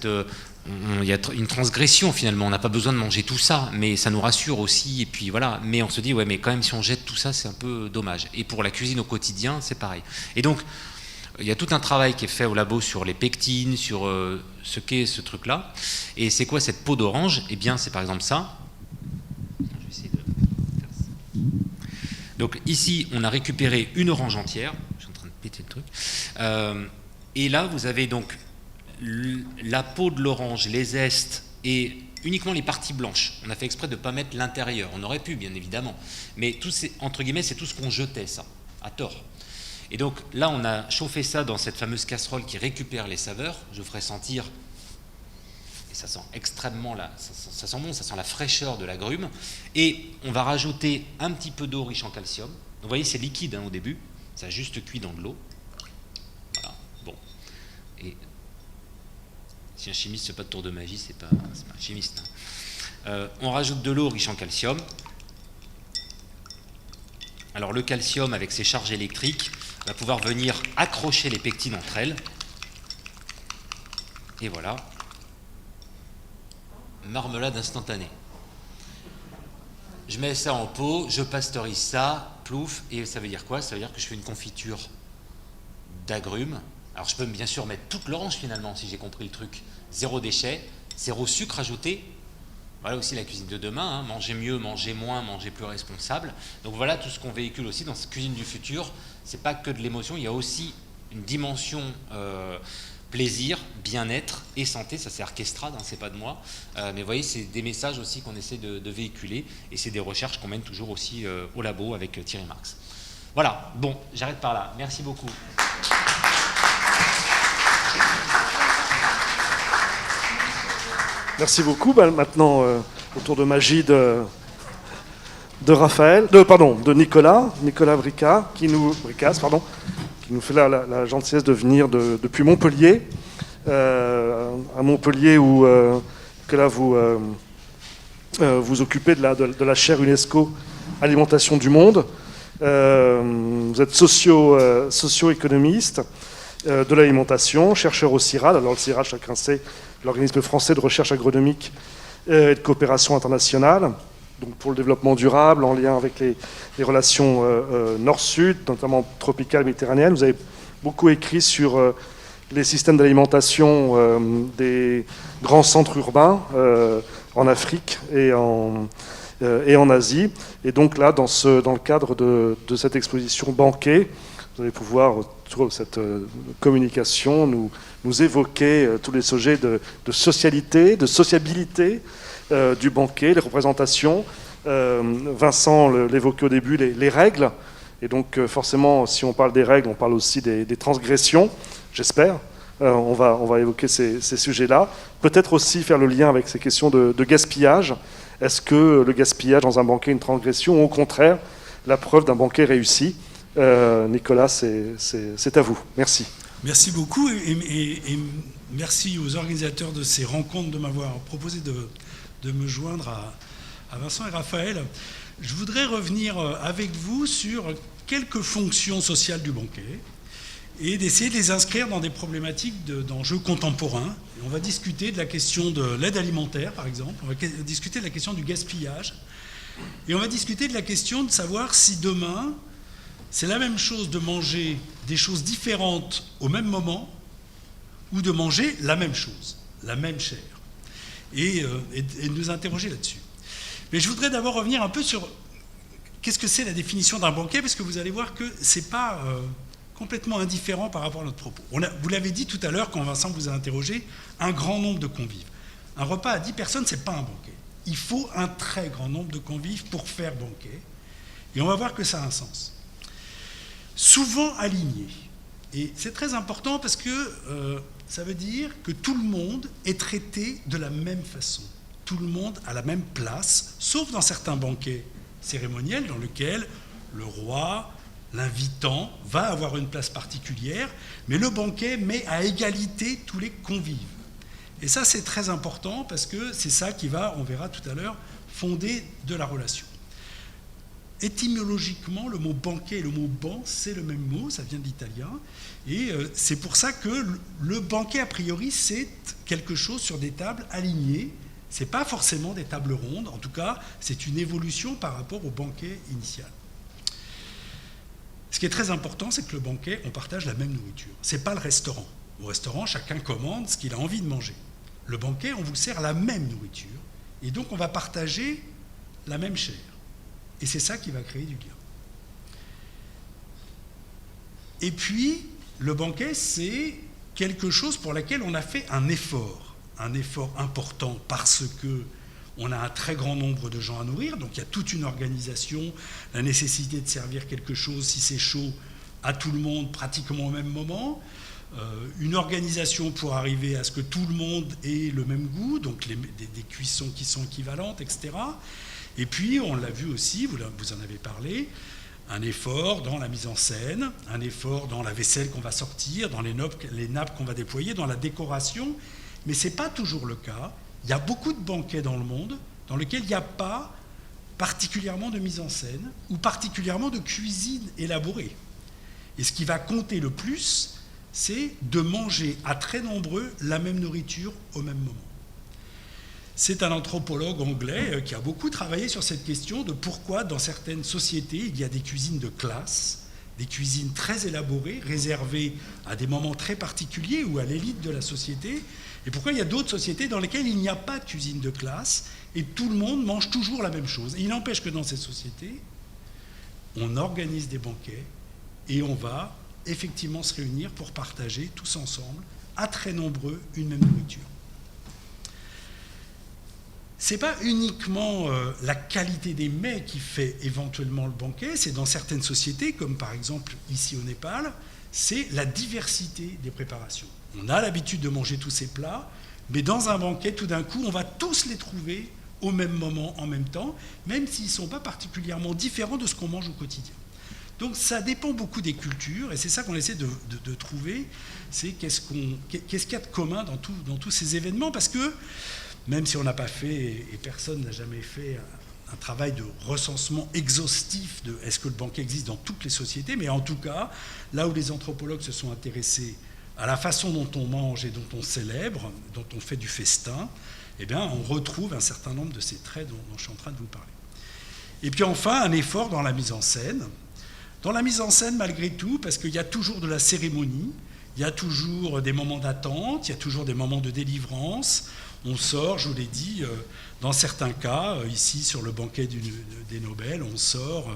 il y a une transgression finalement, on n'a pas besoin de manger tout ça, mais ça nous rassure aussi, et puis voilà, mais on se dit, ouais mais quand même si on jette tout ça, c'est un peu dommage. Et pour la cuisine au quotidien, c'est pareil. Et donc, il y a tout un travail qui est fait au labo sur les pectines, sur ce qu'est ce truc-là. Et c'est quoi cette peau d'orange? Eh bien, c'est par exemple ça. Je vais essayer de faire ça. Donc ici, on a récupéré une orange entière. Je suis en train de péter le truc. Et là, vous avez donc la peau de l'orange, les zestes et uniquement les parties blanches. On a fait exprès de ne pas mettre l'intérieur. On aurait pu, bien évidemment. Mais entre guillemets, c'est tout ce qu'on jetait, ça, à tort. Et donc là, on a chauffé ça dans cette fameuse casserole qui récupère les saveurs. Je vous ferai sentir, et ça sent extrêmement, ça sent bon, ça sent la fraîcheur de l'agrume. Et on va rajouter un petit peu d'eau riche en calcium. Donc vous voyez, c'est liquide au début. Ça a juste cuit dans de l'eau. Voilà, bon. Et si un chimiste ne fait pas de tour de magie, c'est pas un chimiste. Hein. On rajoute de l'eau riche en calcium. Alors le calcium, avec ses charges électriques, va pouvoir venir accrocher les pectines entre elles. Et voilà. Marmelade instantanée. Je mets ça en pot, je pasteurise ça, plouf, et ça veut dire quoi? Ça veut dire que je fais une confiture d'agrumes. Alors je peux bien sûr mettre toute l'orange finalement, si j'ai compris le truc. Zéro déchet, zéro sucre ajouté. Voilà aussi la cuisine de demain, hein. Manger mieux, manger moins, manger plus responsable. Donc voilà tout ce qu'on véhicule aussi dans cette cuisine du futur. C'est pas que de l'émotion, il y a aussi une dimension plaisir, bien-être et santé. Ça c'est Orchestrade, hein, c'est pas de moi. Mais vous voyez, c'est des messages aussi qu'on essaie de véhiculer et c'est des recherches qu'on mène toujours aussi au labo avec Thierry Marx. Voilà, bon, j'arrête par là. Merci beaucoup. Merci beaucoup. Maintenant, au tour de magie de Nicolas Bricas, qui nous fait la gentillesse de venir depuis Montpellier, à Montpellier où Nicolas vous occupez de la chaire UNESCO Alimentation du Monde. Vous êtes socio-économiste de l'alimentation, chercheur au CIRAD. Alors le CIRAD, chacun sait, l'organisme français de recherche agronomique et de coopération internationale, donc pour le développement durable, en lien avec les relations nord-sud, notamment tropicales, méditerranéennes. Vous avez beaucoup écrit sur les systèmes d'alimentation des grands centres urbains en Afrique et en Asie. Et donc là, dans le cadre de cette exposition Banquet, vous allez pouvoir, sur cette communication, nous évoquer tous les sujets de socialité, de sociabilité du banquet, les représentations. Vincent l'évoquait au début, les règles. Et donc forcément, si on parle des règles, on parle aussi des transgressions, j'espère. On va évoquer ces sujets-là. Peut-être aussi faire le lien avec ces questions de gaspillage. Est-ce que le gaspillage dans un banquet est une transgression ou au contraire la preuve d'un banquet réussi? Nicolas, c'est à vous. Merci. Merci beaucoup et merci aux organisateurs de ces rencontres de m'avoir proposé de me joindre à Vincent et Raphaël. Je voudrais revenir avec vous sur quelques fonctions sociales du banquet et d'essayer de les inscrire dans des problématiques d'enjeux contemporains. Et on va discuter de la question de l'aide alimentaire, par exemple. On va discuter de la question du gaspillage. Et on va discuter de la question de savoir si demain, c'est la même chose de manger des choses différentes au même moment ou de manger la même chose, la même chair, et de nous interroger là-dessus. Mais je voudrais d'abord revenir un peu sur qu'est-ce que c'est la définition d'un banquet, parce que vous allez voir que ce n'est pas complètement indifférent par rapport à notre propos. Vous l'avez dit tout à l'heure quand Vincent vous a interrogé, un grand nombre de convives. Un repas à 10 personnes, ce n'est pas un banquet. Il faut un très grand nombre de convives pour faire banquet, et on va voir que ça a un sens. Souvent alignés. Et c'est très important parce que ça veut dire que tout le monde est traité de la même façon. Tout le monde à la même place, sauf dans certains banquets cérémoniels dans lesquels le roi, l'invitant, va avoir une place particulière, mais le banquet met à égalité tous les convives. Et ça, c'est très important parce que c'est ça qui va, on verra tout à l'heure, fonder de la relation. Étymologiquement, le mot banquet et le mot banc, c'est le même mot, ça vient de l'italien, et c'est pour ça que le banquet, a priori, c'est quelque chose sur des tables alignées. Ce n'est pas forcément des tables rondes, en tout cas, c'est une évolution par rapport au banquet initial. Ce qui est très important, c'est que le banquet, on partage la même nourriture. Ce n'est pas le restaurant. Au restaurant, chacun commande ce qu'il a envie de manger. Le banquet, on vous sert la même nourriture, et donc on va partager la même chair. Et c'est ça qui va créer du lien. Et puis, le banquet, c'est quelque chose pour lequel on a fait un effort important parce qu'on a un très grand nombre de gens à nourrir, donc il y a toute une organisation, la nécessité de servir quelque chose, si c'est chaud, à tout le monde pratiquement au même moment, une organisation pour arriver à ce que tout le monde ait le même goût, donc des cuissons qui sont équivalentes, etc. Et puis, on l'a vu aussi, vous en avez parlé, un effort dans la mise en scène, un effort dans la vaisselle qu'on va sortir, dans les nappes qu'on va déployer, dans la décoration. Mais ce n'est pas toujours le cas. Il y a beaucoup de banquets dans le monde dans lesquels il n'y a pas particulièrement de mise en scène ou particulièrement de cuisine élaborée. Et ce qui va compter le plus, c'est de manger à très nombreux la même nourriture au même moment. C'est un anthropologue anglais qui a beaucoup travaillé sur cette question de pourquoi dans certaines sociétés il y a des cuisines de classe, des cuisines très élaborées, réservées à des moments très particuliers ou à l'élite de la société, et pourquoi il y a d'autres sociétés dans lesquelles il n'y a pas de cuisine de classe et tout le monde mange toujours la même chose. Et il n'empêche que dans ces sociétés, on organise des banquets et on va effectivement se réunir pour partager tous ensemble, à très nombreux, une même nourriture. Ce n'est pas uniquement la qualité des mets qui fait éventuellement le banquet, c'est dans certaines sociétés, comme par exemple ici au Népal, c'est la diversité des préparations. On a l'habitude de manger tous ces plats, mais dans un banquet, tout d'un coup, on va tous les trouver au même moment, en même temps, même s'ils ne sont pas particulièrement différents de ce qu'on mange au quotidien. Donc ça dépend beaucoup des cultures, et c'est ça qu'on essaie de trouver, c'est qu'est-ce qu'il y a de commun dans tous ces événements, parce que même si on n'a pas fait, et personne n'a jamais fait, un travail de recensement exhaustif de est-ce que le banquet existe dans toutes les sociétés, mais en tout cas, là où les anthropologues se sont intéressés à la façon dont on mange et dont on célèbre, dont on fait du festin, eh bien, on retrouve un certain nombre de ces traits dont je suis en train de vous parler. Et puis enfin, un effort dans la mise en scène. Dans la mise en scène, malgré tout, parce qu'il y a toujours de la cérémonie, il y a toujours des moments d'attente, il y a toujours des moments de délivrance. On sort, je vous l'ai dit, dans certains cas, ici sur le banquet des Nobel, on sort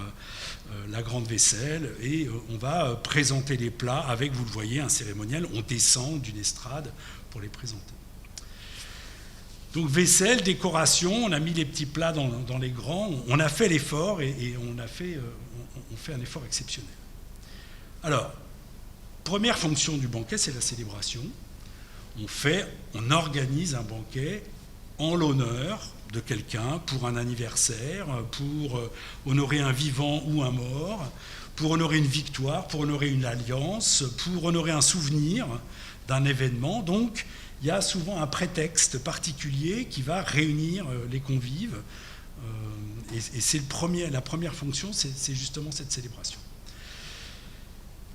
la grande vaisselle et on va présenter les plats avec, vous le voyez, un cérémonial. On descend d'une estrade pour les présenter. Donc vaisselle, décoration, on a mis les petits plats dans les grands, on a fait l'effort et on fait un effort exceptionnel. Alors, première fonction du banquet, c'est la célébration. On organise un banquet en l'honneur de quelqu'un pour un anniversaire, pour honorer un vivant ou un mort, pour honorer une victoire, pour honorer une alliance, pour honorer un souvenir d'un événement. Donc, il y a souvent un prétexte particulier qui va réunir les convives. Et c'est la première fonction, c'est justement cette célébration.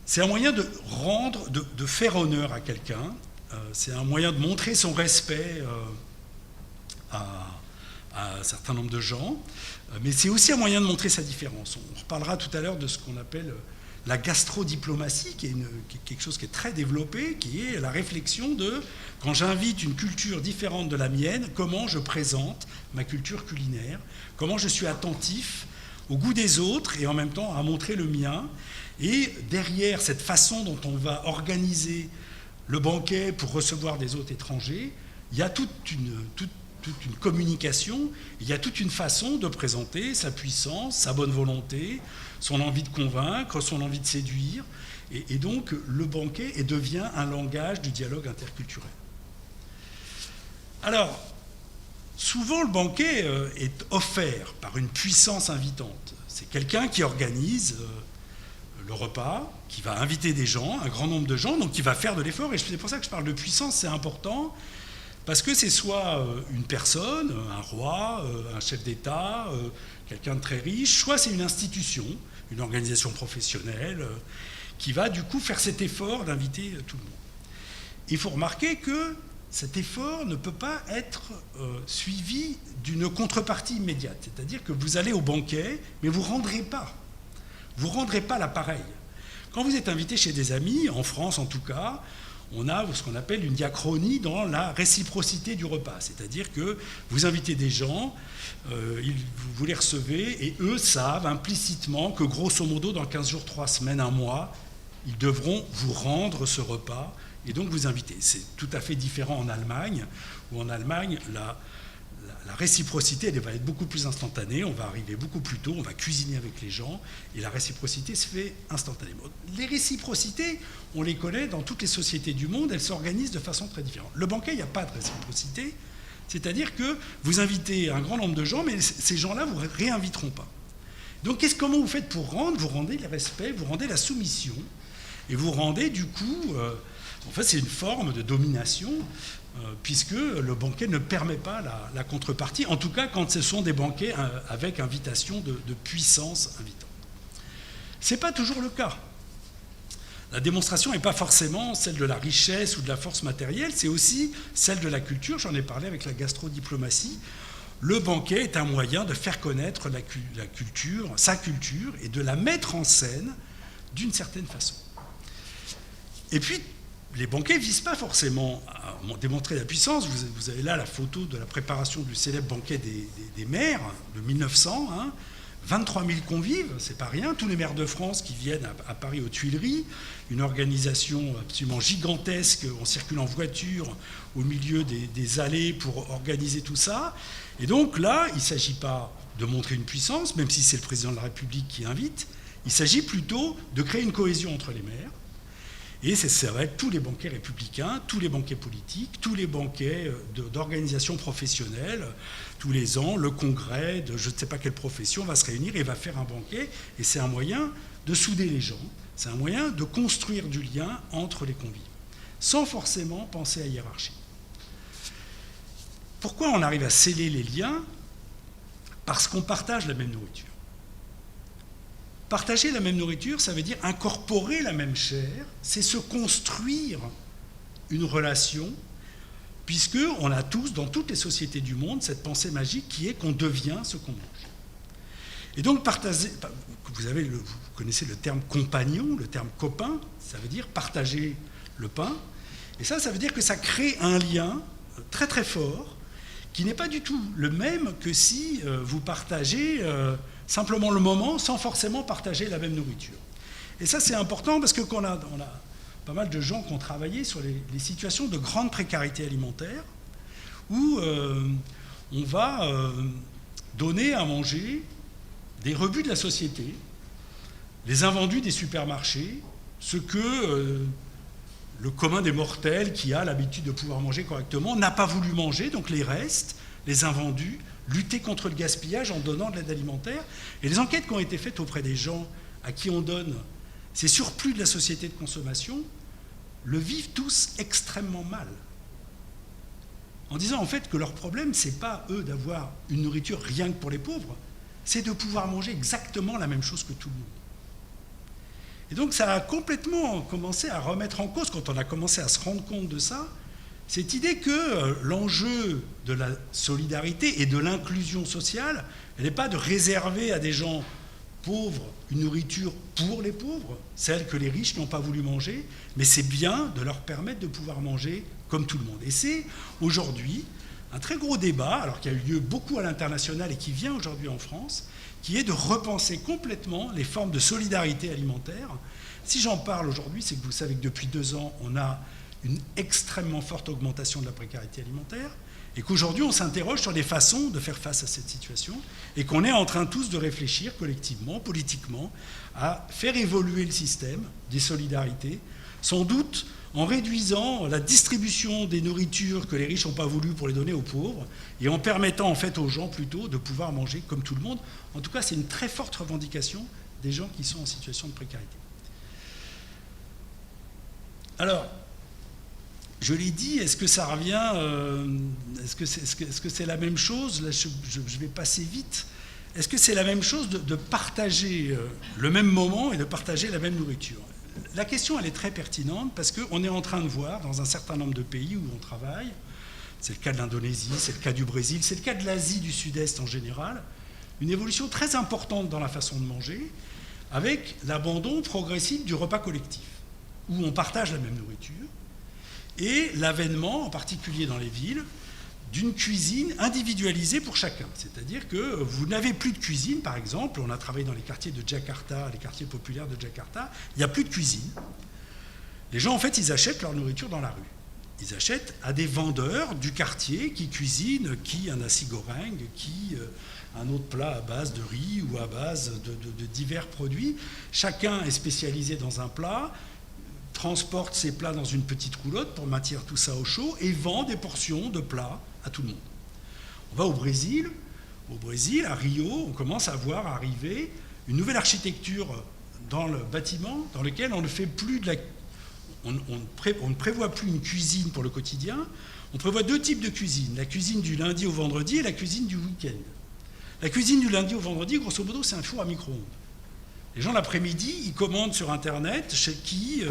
C'est un moyen de faire honneur à quelqu'un. C'est un moyen de montrer son respect à un certain nombre de gens, mais c'est aussi un moyen de montrer sa différence. On reparlera tout à l'heure de ce qu'on appelle la gastrodiplomatie, qui est quelque chose qui est très développé, qui est la réflexion de, quand j'invite une culture différente de la mienne, comment je présente ma culture culinaire, comment je suis attentif au goût des autres et en même temps à montrer le mien. Et derrière cette façon dont on va organiser le banquet pour recevoir des hôtes étrangers, il y a toute une communication, il y a toute une façon de présenter sa puissance, sa bonne volonté, son envie de convaincre, son envie de séduire. Et donc le banquet devient un langage du dialogue interculturel. Alors, souvent le banquet est offert par une puissance invitante. C'est quelqu'un qui organise le repas, qui va inviter des gens, un grand nombre de gens, donc qui va faire de l'effort. Et c'est pour ça que je parle de puissance, c'est important. Parce que c'est soit une personne, un roi, un chef d'État, quelqu'un de très riche, soit c'est une institution, une organisation professionnelle, qui va du coup faire cet effort d'inviter tout le monde. Il faut remarquer que cet effort ne peut pas être suivi d'une contrepartie immédiate. C'est-à-dire que vous allez au banquet, mais vous ne rendrez pas. Vous ne rendrez pas l'appareil. Quand vous êtes invité chez des amis, en France en tout cas, on a ce qu'on appelle une diachronie dans la réciprocité du repas. C'est-à-dire que vous invitez des gens, vous les recevez, et eux savent implicitement que grosso modo, dans 15 jours, 3 semaines, 1 mois, ils devront vous rendre ce repas et donc vous inviter. C'est tout à fait différent en Allemagne, où en Allemagne, la réciprocité elle va être beaucoup plus instantanée, on va arriver beaucoup plus tôt, on va cuisiner avec les gens, et la réciprocité se fait instantanément. Les réciprocités, on les connaît dans toutes les sociétés du monde, elles s'organisent de façon très différente. Le banquet, il n'y a pas de réciprocité, c'est-à-dire que vous invitez un grand nombre de gens, mais ces gens-là, vous ne réinviteront pas. Donc comment vous faites pour rendre? Vous rendez le respect, vous rendez la soumission, et vous rendez du coup, en fait c'est une forme de domination, puisque le banquet ne permet pas la contrepartie, en tout cas quand ce sont des banquets avec invitation de puissance invitante. Ce n'est pas toujours le cas. La démonstration n'est pas forcément celle de la richesse ou de la force matérielle, c'est aussi celle de la culture, j'en ai parlé avec la gastrodiplomatie. Le banquet est un moyen de faire connaître la culture, sa culture, et de la mettre en scène d'une certaine façon. Et puis, les banquets ne visent pas forcément à démontrer la puissance. Vous avez là la photo de la préparation du célèbre banquet des maires de 1900. 23 000 convives, c'est pas rien. Tous les maires de France qui viennent à Paris aux Tuileries, une organisation absolument gigantesque. On circule en voiture au milieu des allées pour organiser tout ça. Et donc là, il ne s'agit pas de montrer une puissance, même si c'est le président de la République qui invite. Il s'agit plutôt de créer une cohésion entre les maires. Et ça va être tous les banquets républicains, tous les banquets politiques, tous les banquets d'organisations professionnelles. Tous les ans, le congrès de je ne sais pas quelle profession va se réunir et va faire un banquet. Et c'est un moyen de souder les gens. C'est un moyen de construire du lien entre les convives, sans forcément penser à hiérarchie. Pourquoi on arrive à sceller les liens? Parce qu'on partage la même nourriture. Partager la même nourriture, ça veut dire incorporer la même chair, c'est se construire une relation, puisqu'on a tous, dans toutes les sociétés du monde, cette pensée magique qui est qu'on devient ce qu'on mange. Et donc, partager, vous connaissez le terme compagnon, le terme copain, ça veut dire partager le pain, et ça veut dire que ça crée un lien très très fort, qui n'est pas du tout le même que si vous partagez simplement le moment sans forcément partager la même nourriture. Et ça, c'est important parce qu'on a pas mal de gens qui ont travaillé sur les situations de grande précarité alimentaire où on va donner à manger des rebuts de la société, les invendus des supermarchés, ce que le commun des mortels qui a l'habitude de pouvoir manger correctement n'a pas voulu manger, donc les restes, les invendus, lutter contre le gaspillage en donnant de l'aide alimentaire. Et les enquêtes qui ont été faites auprès des gens à qui on donne ces surplus de la société de consommation le vivent tous extrêmement mal. En disant en fait que leur problème, c'est pas eux d'avoir une nourriture rien que pour les pauvres, c'est de pouvoir manger exactement la même chose que tout le monde. Et donc ça a complètement commencé à remettre en cause, quand on a commencé à se rendre compte de ça, cette idée que l'enjeu de la solidarité et de l'inclusion sociale, elle n'est pas de réserver à des gens pauvres une nourriture pour les pauvres, celle que les riches n'ont pas voulu manger, mais c'est bien de leur permettre de pouvoir manger comme tout le monde. Et c'est aujourd'hui un très gros débat, alors qu'il y a eu lieu beaucoup à l'international et qui vient aujourd'hui en France, qui est de repenser complètement les formes de solidarité alimentaire. Si j'en parle aujourd'hui, c'est que vous savez que depuis 2 ans, on a une extrêmement forte augmentation de la précarité alimentaire, et qu'aujourd'hui, on s'interroge sur des façons de faire face à cette situation, et qu'on est en train tous de réfléchir collectivement, politiquement, à faire évoluer le système des solidarités, sans doute en réduisant la distribution des nourritures que les riches n'ont pas voulu pour les donner aux pauvres, et en permettant en fait aux gens plutôt de pouvoir manger comme tout le monde. En tout cas, c'est une très forte revendication des gens qui sont en situation de précarité. Alors, je l'ai dit, est-ce que ça revient, est-ce que c'est la même chose? Là, je vais passer vite. Est-ce que c'est la même chose de partager le même moment et de partager la même nourriture? La question, elle est très pertinente parce qu'on est en train de voir dans un certain nombre de pays où on travaille, c'est le cas de l'Indonésie, c'est le cas du Brésil, c'est le cas de l'Asie du Sud-Est en général, une évolution très importante dans la façon de manger, avec l'abandon progressif du repas collectif, où on partage la même nourriture, et l'avènement, en particulier dans les villes, d'une cuisine individualisée pour chacun. C'est-à-dire que vous n'avez plus de cuisine, par exemple, on a travaillé dans les quartiers de Jakarta, les quartiers populaires de Jakarta, il n'y a plus de cuisine. Les gens, en fait, ils achètent leur nourriture dans la rue. Ils achètent à des vendeurs du quartier qui cuisinent, qui un nasi goreng, qui un autre plat à base de riz ou à base de divers produits. Chacun est spécialisé dans un plat, transporte ses plats dans une petite roulotte pour maintenir tout ça au chaud et vend des portions de plats à tout le monde. On va au Brésil. Au Brésil, à Rio, on commence à voir arriver une nouvelle architecture dans le bâtiment dans lequel on ne fait plus de la... On ne prévoit plus une cuisine pour le quotidien. On prévoit 2 types de cuisine. La cuisine du lundi au vendredi et la cuisine du week-end. La cuisine du lundi au vendredi, grosso modo, c'est un four à micro-ondes. Les gens, l'après-midi, ils commandent sur Internet, chez qui,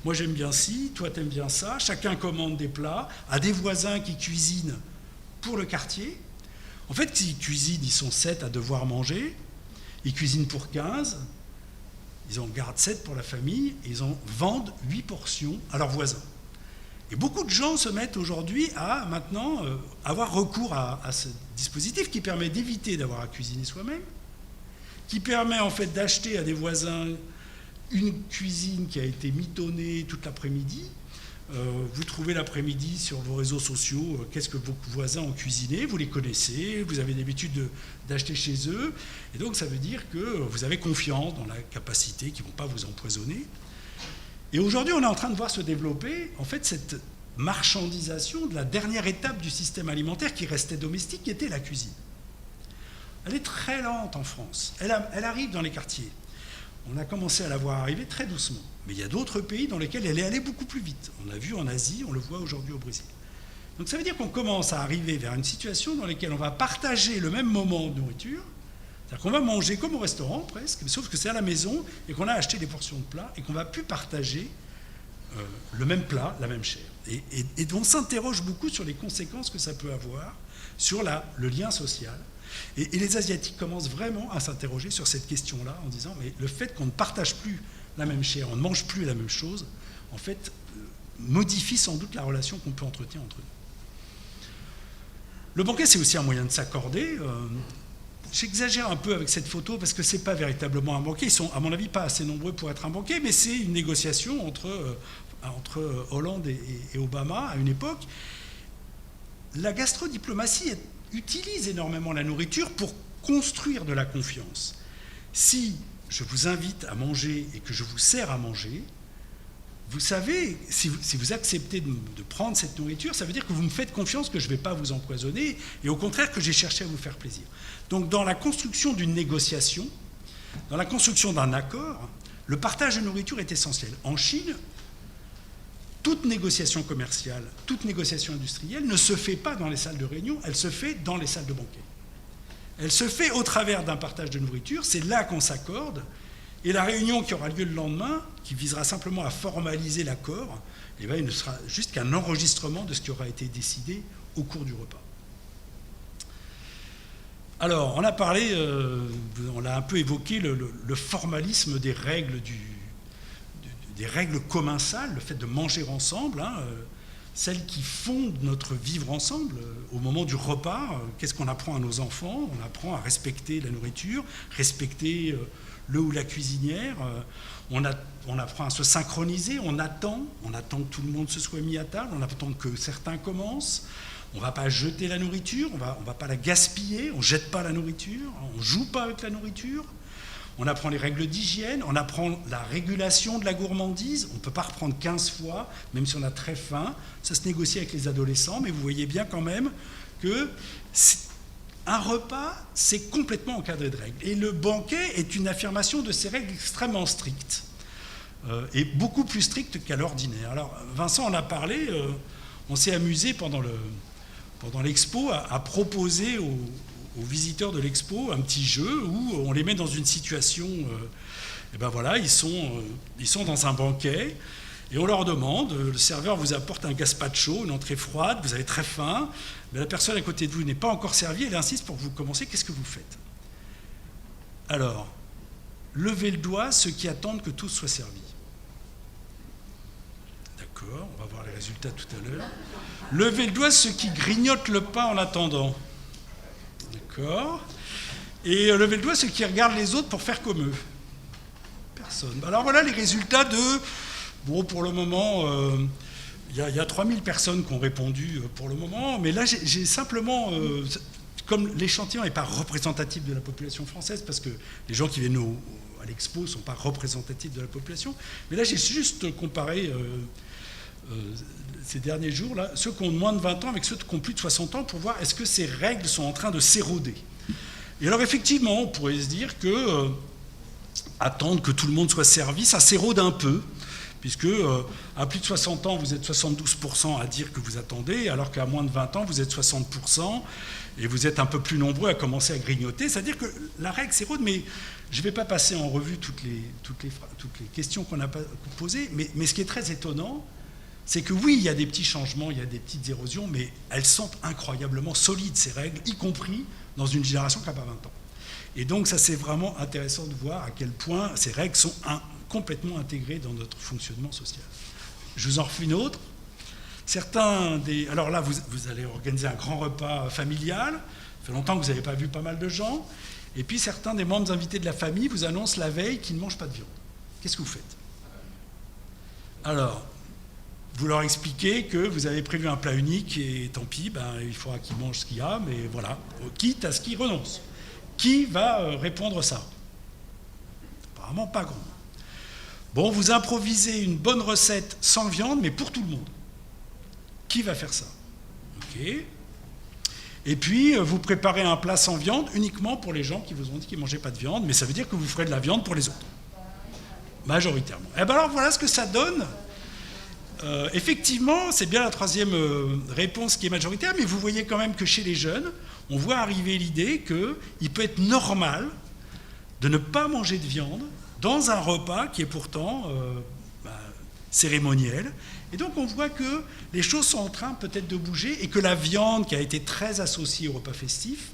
moi j'aime bien ci, toi t'aimes bien ça, chacun commande des plats, à des voisins qui cuisinent pour le quartier. En fait, s'ils cuisinent, ils sont 7 à devoir manger, ils cuisinent pour 15, ils en gardent 7 pour la famille, et ils en vendent 8 portions à leurs voisins. Et beaucoup de gens se mettent aujourd'hui à maintenant avoir recours à ce dispositif qui permet d'éviter d'avoir à cuisiner soi-même, qui permet en fait d'acheter à des voisins une cuisine qui a été mitonnée toute l'après-midi. Vous trouvez l'après-midi sur vos réseaux sociaux qu'est-ce que vos voisins ont cuisiné, vous les connaissez, vous avez l'habitude d'acheter chez eux, et donc ça veut dire que vous avez confiance dans la capacité, qu'ils ne vont pas vous empoisonner. Et aujourd'hui, on est en train de voir se développer en fait cette marchandisation de la dernière étape du système alimentaire qui restait domestique, qui était la cuisine. Elle est très lente en France. Elle arrive dans les quartiers. On a commencé à la voir arriver très doucement. Mais il y a d'autres pays dans lesquels elle est allée beaucoup plus vite. On l'a vu en Asie, on le voit aujourd'hui au Brésil. Donc ça veut dire qu'on commence à arriver vers une situation dans laquelle on va partager le même moment de nourriture. C'est-à-dire qu'on va manger comme au restaurant presque, sauf que c'est à la maison et qu'on a acheté des portions de plats et qu'on ne va plus partager le même plat, la même chair. Et on s'interroge beaucoup sur les conséquences que ça peut avoir sur le lien social. Et les Asiatiques commencent vraiment à s'interroger sur cette question-là en disant mais le fait qu'on ne partage plus la même chair, on ne mange plus la même chose, en fait, modifie sans doute la relation qu'on peut entretenir entre nous. Le banquet, c'est aussi un moyen de s'accorder. J'exagère un peu avec cette photo parce que ce n'est pas véritablement un banquet. Ils sont, à mon avis, pas assez nombreux pour être un banquet, mais c'est une négociation entre Hollande et Obama à une époque. La gastrodiplomatie utilise énormément la nourriture pour construire de la confiance. Si je vous invite à manger et que je vous sers à manger, vous savez, si vous acceptez de prendre cette nourriture, ça veut dire que vous me faites confiance, que je ne vais pas vous empoisonner, et au contraire que j'ai cherché à vous faire plaisir. Donc dans la construction d'une négociation, dans la construction d'un accord, le partage de nourriture est essentiel. En Chine, toute négociation commerciale, toute négociation industrielle ne se fait pas dans les salles de réunion, elle se fait dans les salles de banquet. Elle se fait au travers d'un partage de nourriture, c'est là qu'on s'accorde, et la réunion qui aura lieu le lendemain, qui visera simplement à formaliser l'accord, eh bien, il ne sera juste qu'un enregistrement de ce qui aura été décidé au cours du repas. Alors, on a parlé, on l'a un peu évoqué, le formalisme des règles des règles commensales, le fait de manger ensemble, hein, celles qui fondent notre vivre ensemble. Au moment du repas, qu'est-ce qu'on apprend à nos enfants? On apprend à respecter la nourriture, respecter le ou la cuisinière. On apprend à se synchroniser, on attend que tout le monde se soit mis à table, on attend que certains commencent. On ne va pas jeter la nourriture, on va pas la gaspiller, on ne jette pas la nourriture, on ne joue pas avec la nourriture. On apprend les règles d'hygiène, on apprend la régulation de la gourmandise. On ne peut pas reprendre 15 fois, même si on a très faim. Ça se négocie avec les adolescents, mais vous voyez bien quand même que un repas, c'est complètement encadré de règles. Et le banquet est une affirmation de ces règles extrêmement strictes, et beaucoup plus strictes qu'à l'ordinaire. Alors, Vincent en a parlé, on s'est amusé pendant l'expo à proposer aux visiteurs de l'expo un petit jeu où on les met dans une situation, et ben voilà, ils sont dans un banquet et on leur demande, le serveur vous apporte un gazpacho, une entrée froide, vous avez très faim, mais la personne à côté de vous n'est pas encore servie, elle insiste pour que vous commenciez, qu'est-ce que vous faites? Alors, levez le doigt ceux qui attendent que tout soit servi. D'accord, on va voir les résultats tout à l'heure. Levez le doigt ceux qui grignotent le pain en attendant. D'accord. Et levez le doigt ceux qui regardent les autres pour faire comme eux. Personne. Alors voilà les résultats de... Bon, pour le moment, il y a 3000 personnes qui ont répondu pour le moment, mais là j'ai simplement... comme l'échantillon n'est pas représentatif de la population française, parce que les gens qui viennent à l'expo ne sont pas représentatifs de la population, mais là j'ai juste comparé... ces derniers jours, là, ceux qui ont moins de 20 ans avec ceux qui ont plus de 60 ans pour voir est-ce que ces règles sont en train de s'éroder. Et alors effectivement, on pourrait se dire que attendre que tout le monde soit servi, ça s'érode un peu, puisque à plus de 60 ans, vous êtes 72% à dire que vous attendez, alors qu'à moins de 20 ans, vous êtes 60%, et vous êtes un peu plus nombreux à commencer à grignoter. C'est-à-dire que la règle s'érode, mais je ne vais pas passer en revue toutes les questions qu'on a posées, mais ce qui est très étonnant, c'est que oui, il y a des petits changements, il y a des petites érosions, mais elles sont incroyablement solides, ces règles, y compris dans une génération qui n'a pas 20 ans. Et donc ça, c'est vraiment intéressant de voir à quel point ces règles sont complètement intégrées dans notre fonctionnement social. Je vous en refais une autre. Alors là, vous allez organiser un grand repas familial, ça fait longtemps que vous n'avez pas vu pas mal de gens, et puis certains des membres invités de la famille vous annoncent la veille qu'ils ne mangent pas de viande. Qu'est-ce que vous faites? Alors, vous leur expliquez que vous avez prévu un plat unique et tant pis, il faudra qu'ils mangent ce qu'il y a, mais voilà, quitte à ce qu'ils renoncent. Qui va répondre ça? Apparemment pas grand. Bon, vous improvisez une bonne recette sans viande, mais pour tout le monde. Qui va faire ça? Ok. Et puis, vous préparez un plat sans viande uniquement pour les gens qui vous ont dit qu'ils ne mangeaient pas de viande, mais ça veut dire que vous ferez de la viande pour les autres. Majoritairement. Et bien alors, voilà ce que ça donne. Effectivement, c'est bien la troisième réponse qui est majoritaire, mais vous voyez quand même que chez les jeunes, on voit arriver l'idée qu'il peut être normal de ne pas manger de viande dans un repas qui est pourtant cérémoniel. Et donc on voit que les choses sont en train peut-être de bouger et que la viande qui a été très associée au repas festif,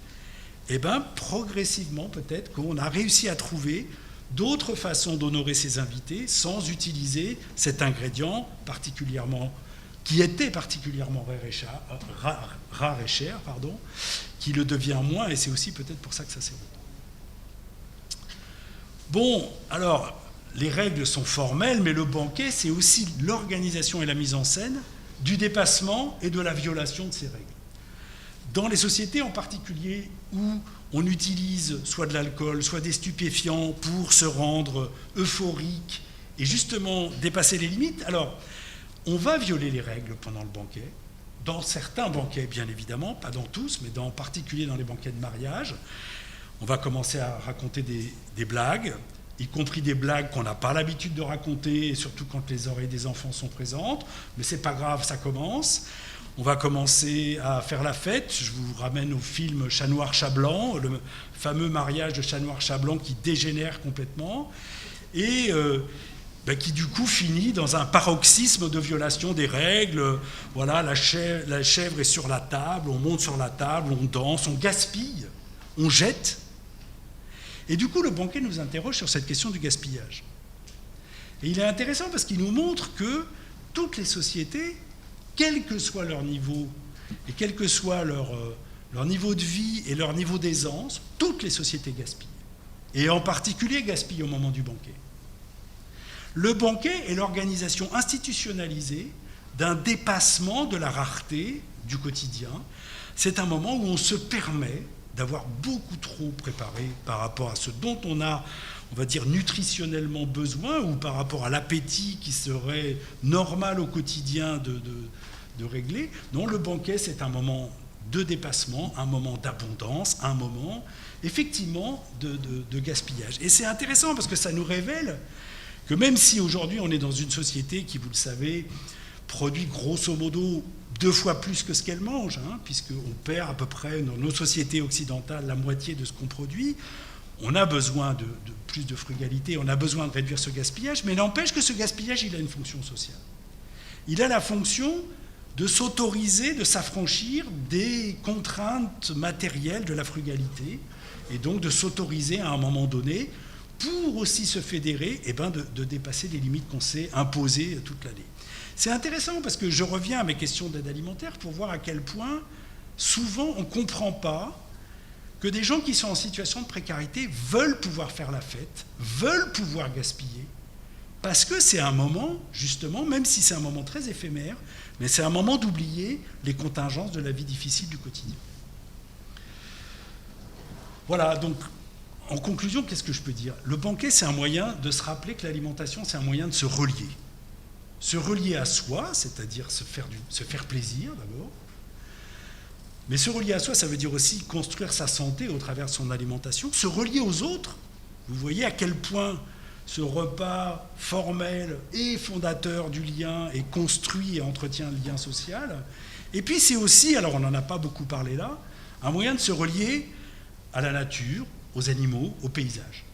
progressivement peut-être qu'on a réussi à trouver d'autres façons d'honorer ses invités sans utiliser cet ingrédient qui était particulièrement rare et cher, qui le devient moins, et c'est aussi peut-être pour ça que ça s'érode. Bon, alors, les règles sont formelles, mais le banquet, c'est aussi l'organisation et la mise en scène du dépassement et de la violation de ces règles. Dans les sociétés en particulier où on utilise soit de l'alcool, soit des stupéfiants pour se rendre euphorique et justement dépasser les limites, alors on va violer les règles pendant le banquet, dans certains banquets bien évidemment, pas dans tous, mais en particulier dans les banquets de mariage. On va commencer à raconter des blagues, y compris des blagues qu'on n'a pas l'habitude de raconter, et surtout quand les oreilles des enfants sont présentes, mais c'est pas grave, ça commence. On va commencer à faire la fête. Je vous ramène au film Chat Noir, Chat Blanc, le fameux mariage de Chat Noir, Chat Blanc qui dégénère complètement et qui du coup finit dans un paroxysme de violation des règles. Voilà, la chèvre est sur la table, on monte sur la table, on danse, on gaspille on jette. Et du coup, le banquet nous interroge sur cette question du gaspillage. Et il est intéressant parce qu'il nous montre que toutes les sociétés, quel que soit leur niveau, et quel que soit leur niveau de vie et leur niveau d'aisance, toutes les sociétés gaspillent. Et en particulier gaspillent au moment du banquet. Le banquet est l'organisation institutionnalisée d'un dépassement de la rareté du quotidien. C'est un moment où on se permet d'avoir beaucoup trop préparé par rapport à ce dont on a, on va dire, nutritionnellement besoin, ou par rapport à l'appétit qui serait normal au quotidien de régler. Non, le banquet, c'est un moment de dépassement, un moment d'abondance, un moment, effectivement, de gaspillage. Et c'est intéressant parce que ça nous révèle que même si aujourd'hui on est dans une société qui, vous le savez, produit grosso modo 2 fois plus que ce qu'elle mange, puisqu'on perd à peu près dans nos sociétés occidentales la moitié de ce qu'on produit, on a besoin de plus de frugalité, on a besoin de réduire ce gaspillage, mais n'empêche que ce gaspillage, il a une fonction sociale. Il a la fonction de s'autoriser, de s'affranchir des contraintes matérielles de la frugalité, et donc de s'autoriser à un moment donné, pour aussi se fédérer, de dépasser les limites qu'on s'est imposées toute l'année. C'est intéressant parce que je reviens à mes questions d'aide alimentaire pour voir à quel point, souvent, on ne comprend pas que des gens qui sont en situation de précarité veulent pouvoir faire la fête, veulent pouvoir gaspiller, parce que c'est un moment, justement, même si c'est un moment très éphémère, mais c'est un moment d'oublier les contingences de la vie difficile du quotidien. Voilà, donc, en conclusion, qu'est-ce que je peux dire ? Le banquet, c'est un moyen de se rappeler que l'alimentation, c'est un moyen de se relier. Se relier à soi, c'est-à-dire se faire plaisir d'abord. Mais se relier à soi, ça veut dire aussi construire sa santé au travers de son alimentation. Se relier aux autres. Vous voyez à quel point ce repas formel et fondateur du lien et construit et entretient le lien social. Et puis c'est aussi, alors on n'en a pas beaucoup parlé là, un moyen de se relier à la nature, aux animaux, aux paysages.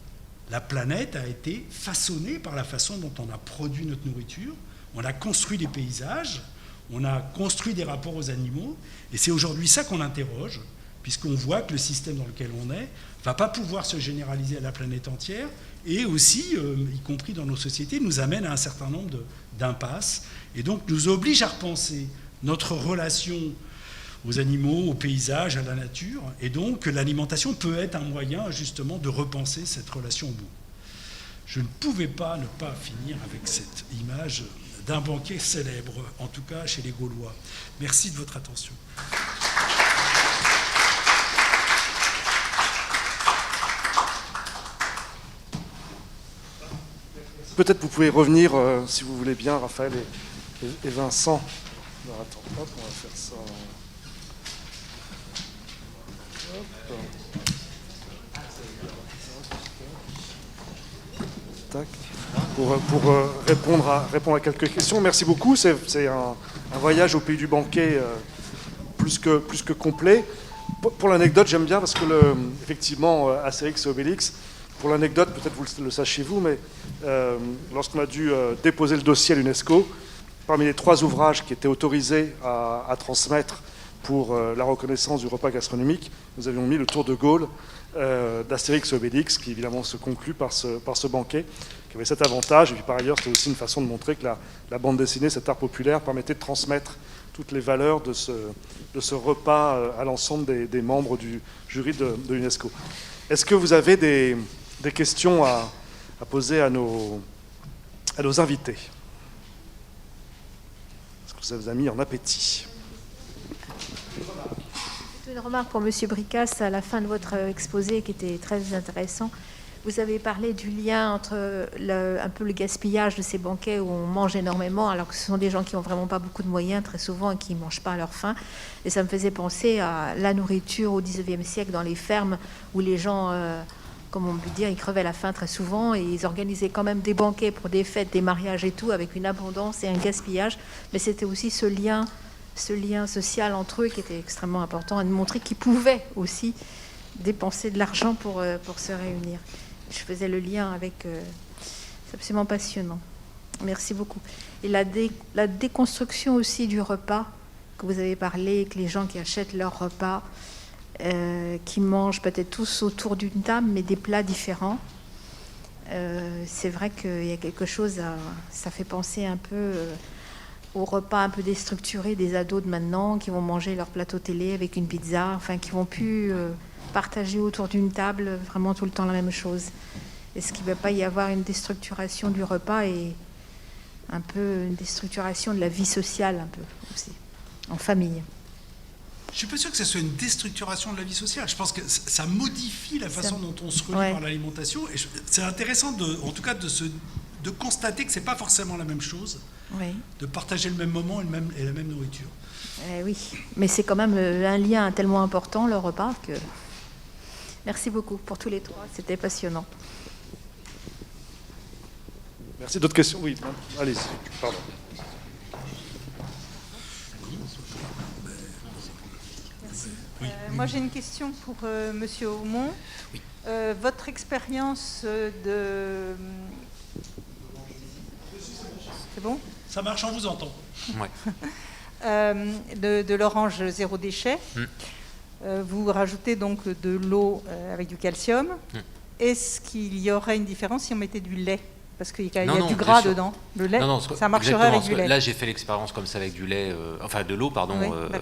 La planète a été façonnée par la façon dont on a produit notre nourriture. On a construit des paysages, on a construit des rapports aux animaux, et c'est aujourd'hui ça qu'on interroge, puisqu'on voit que le système dans lequel on est ne va pas pouvoir se généraliser à la planète entière, et aussi, y compris dans nos sociétés, nous amène à un certain nombre d'impasses, et donc nous oblige à repenser notre relation aux animaux, aux paysages, à la nature, et donc l'alimentation peut être un moyen justement de repenser cette relation au monde. Je ne pouvais pas ne pas finir avec cette image d'un banquet célèbre, en tout cas chez les Gaulois. Merci de votre attention. Peut-être vous pouvez revenir, si vous voulez bien, Raphaël et Vincent. Alors, attends, hop, on va faire ça. Hop. Tac. Pour répondre à quelques questions. Merci beaucoup. C'est un voyage au pays du banquet plus que complet. Pour l'anecdote, j'aime bien parce que effectivement, Astérix et Obélix, pour l'anecdote, peut-être vous le sachiez-vous, mais lorsqu'on a dû déposer le dossier à l'UNESCO, parmi les 3 ouvrages qui étaient autorisés à transmettre pour la reconnaissance du repas gastronomique, nous avions mis le Tour de Gaulle d'Astérix et Obélix, qui évidemment se conclut par ce banquet, qui avait cet avantage. Et puis par ailleurs, c'était aussi une façon de montrer que la bande dessinée, cet art populaire, permettait de transmettre toutes les valeurs de ce repas à l'ensemble des membres du jury de l'UNESCO. Est-ce que vous avez des questions à poser à nos invités ? Est-ce que ça vous a mis en appétit ? Une remarque pour M. Bricasse à la fin de votre exposé qui était très intéressant. Vous avez parlé du lien entre un peu le gaspillage de ces banquets où on mange énormément alors que ce sont des gens qui n'ont vraiment pas beaucoup de moyens très souvent et qui ne mangent pas à leur faim. Et ça me faisait penser à la nourriture au XIXe siècle dans les fermes où les gens, comme on peut dire, ils crevaient la faim très souvent et ils organisaient quand même des banquets pour des fêtes, des mariages et tout avec une abondance et un gaspillage. Mais c'était aussi ce lien social entre eux qui était extrêmement important et de montrer qu'ils pouvaient aussi dépenser de l'argent pour se réunir. Je faisais le lien avec... c'est absolument passionnant. Merci beaucoup. Et la déconstruction aussi du repas, que vous avez parlé, que les gens qui achètent leur repas qui mangent peut-être tous autour d'une table, mais des plats différents. C'est vrai qu'il y a quelque chose, ça fait penser un peu aux repas un peu déstructurés des ados de maintenant, qui vont manger leur plateau télé avec une pizza, enfin qui vont plus partager autour d'une table vraiment tout le temps la même chose. Est-ce qu'il ne va pas y avoir une déstructuration du repas et un peu une déstructuration de la vie sociale un peu aussi, en famille? Je ne suis pas sûr que ce soit une déstructuration de la vie sociale. Je pense que ça modifie la façon dont on se relie par l'alimentation. Et c'est intéressant, en tout cas, de constater que ce n'est pas forcément la même chose, de partager le même moment et la même nourriture. Oui, mais c'est quand même un lien tellement important, le repas, que... Merci beaucoup pour tous les trois, c'était passionnant. Merci. D'autres questions? Oui, allez-y, pardon. Moi, j'ai une question pour Monsieur Aumont. Oui. Votre expérience de... C'est bon? Ça marche, on vous entend. Ouais. De l'orange zéro déchet. Vous rajoutez donc de l'eau avec du calcium. Est-ce qu'il y aurait une différence si on mettait du lait? Parce qu'il y a du gras dedans. Le lait, ça marcherait avec du lait. Là, j'ai fait l'expérience comme ça avec du lait, enfin de l'eau, pardon,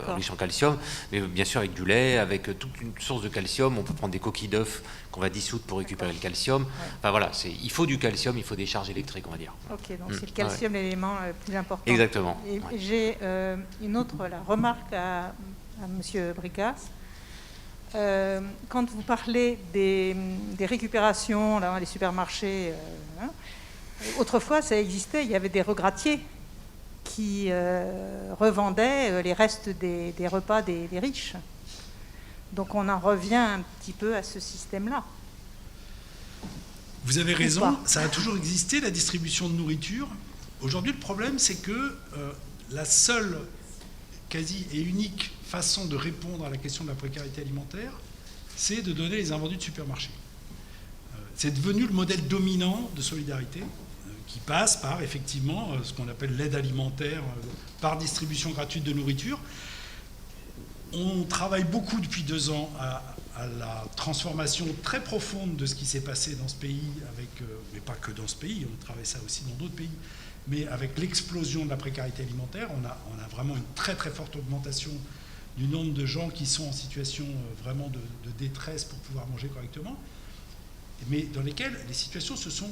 riche en calcium, mais bien sûr avec du lait, avec toute une source de calcium. On peut prendre des coquilles d'œufs qu'on va dissoudre pour récupérer le calcium. Enfin voilà, il faut du calcium, il faut des charges électriques, on va dire. Ok, donc c'est le calcium l'élément le plus important. Exactement. Et j'ai une autre remarque à Monsieur Bricas. Quand vous parlez des récupérations dans les supermarchés, autrefois ça existait, il y avait des regratiers qui revendaient les restes des repas des riches. Donc on en revient un petit peu à ce système-là. Vous avez raison, ça a toujours existé, la distribution de nourriture. Aujourd'hui, le problème, c'est que la seule, quasi et unique façon de répondre à la question de la précarité alimentaire, c'est de donner les invendus de supermarché. C'est devenu le modèle dominant de solidarité qui passe par, effectivement, ce qu'on appelle l'aide alimentaire par distribution gratuite de nourriture. On travaille beaucoup depuis 2 ans à la transformation très profonde de ce qui s'est passé dans ce pays, mais pas que dans ce pays, on travaille ça aussi dans d'autres pays, mais avec l'explosion de la précarité alimentaire, on a vraiment une très très forte augmentation du nombre de gens qui sont en situation vraiment de détresse pour pouvoir manger correctement, mais dans lesquels les situations se sont